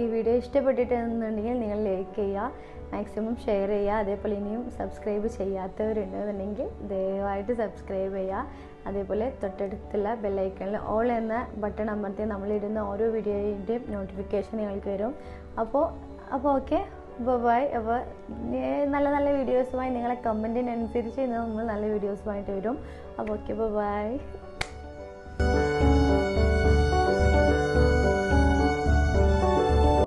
ഈ വീഡിയോ ഇഷ്ടപ്പെട്ടിട്ടുണ്ടെന്നുണ്ടെങ്കിൽ നിങ്ങൾ ലൈക്ക് ചെയ്യുക, മാക്സിമം ഷെയർ ചെയ്യുക. അതേപോലെ ഇനിയും സബ്സ്ക്രൈബ് ചെയ്യാത്തവരുണ്ടെന്നുണ്ടെങ്കിൽ ദയവായിട്ട് സബ്സ്ക്രൈബ് ചെയ്യുക. അതേപോലെ തൊട്ടടുത്തുള്ള ബെല്ലൈക്കണിൽ ഓൾ എന്ന ബട്ടൺ അമർത്തി നമ്മളിടുന്ന ഓരോ വീഡിയോയുടെയും നോട്ടിഫിക്കേഷൻ നിങ്ങൾക്ക് വരും. അപ്പോൾ ഓക്കെ, ബൈ. അപ്പോൾ നല്ല നല്ല വീഡിയോസുമായി നിങ്ങളെ കമൻറ്റിനനുസരിച്ച് നമ്മൾ നല്ല വീഡിയോസുമായിട്ട് വരും. അപ്പോൾ ഓക്കെ, ബൈ.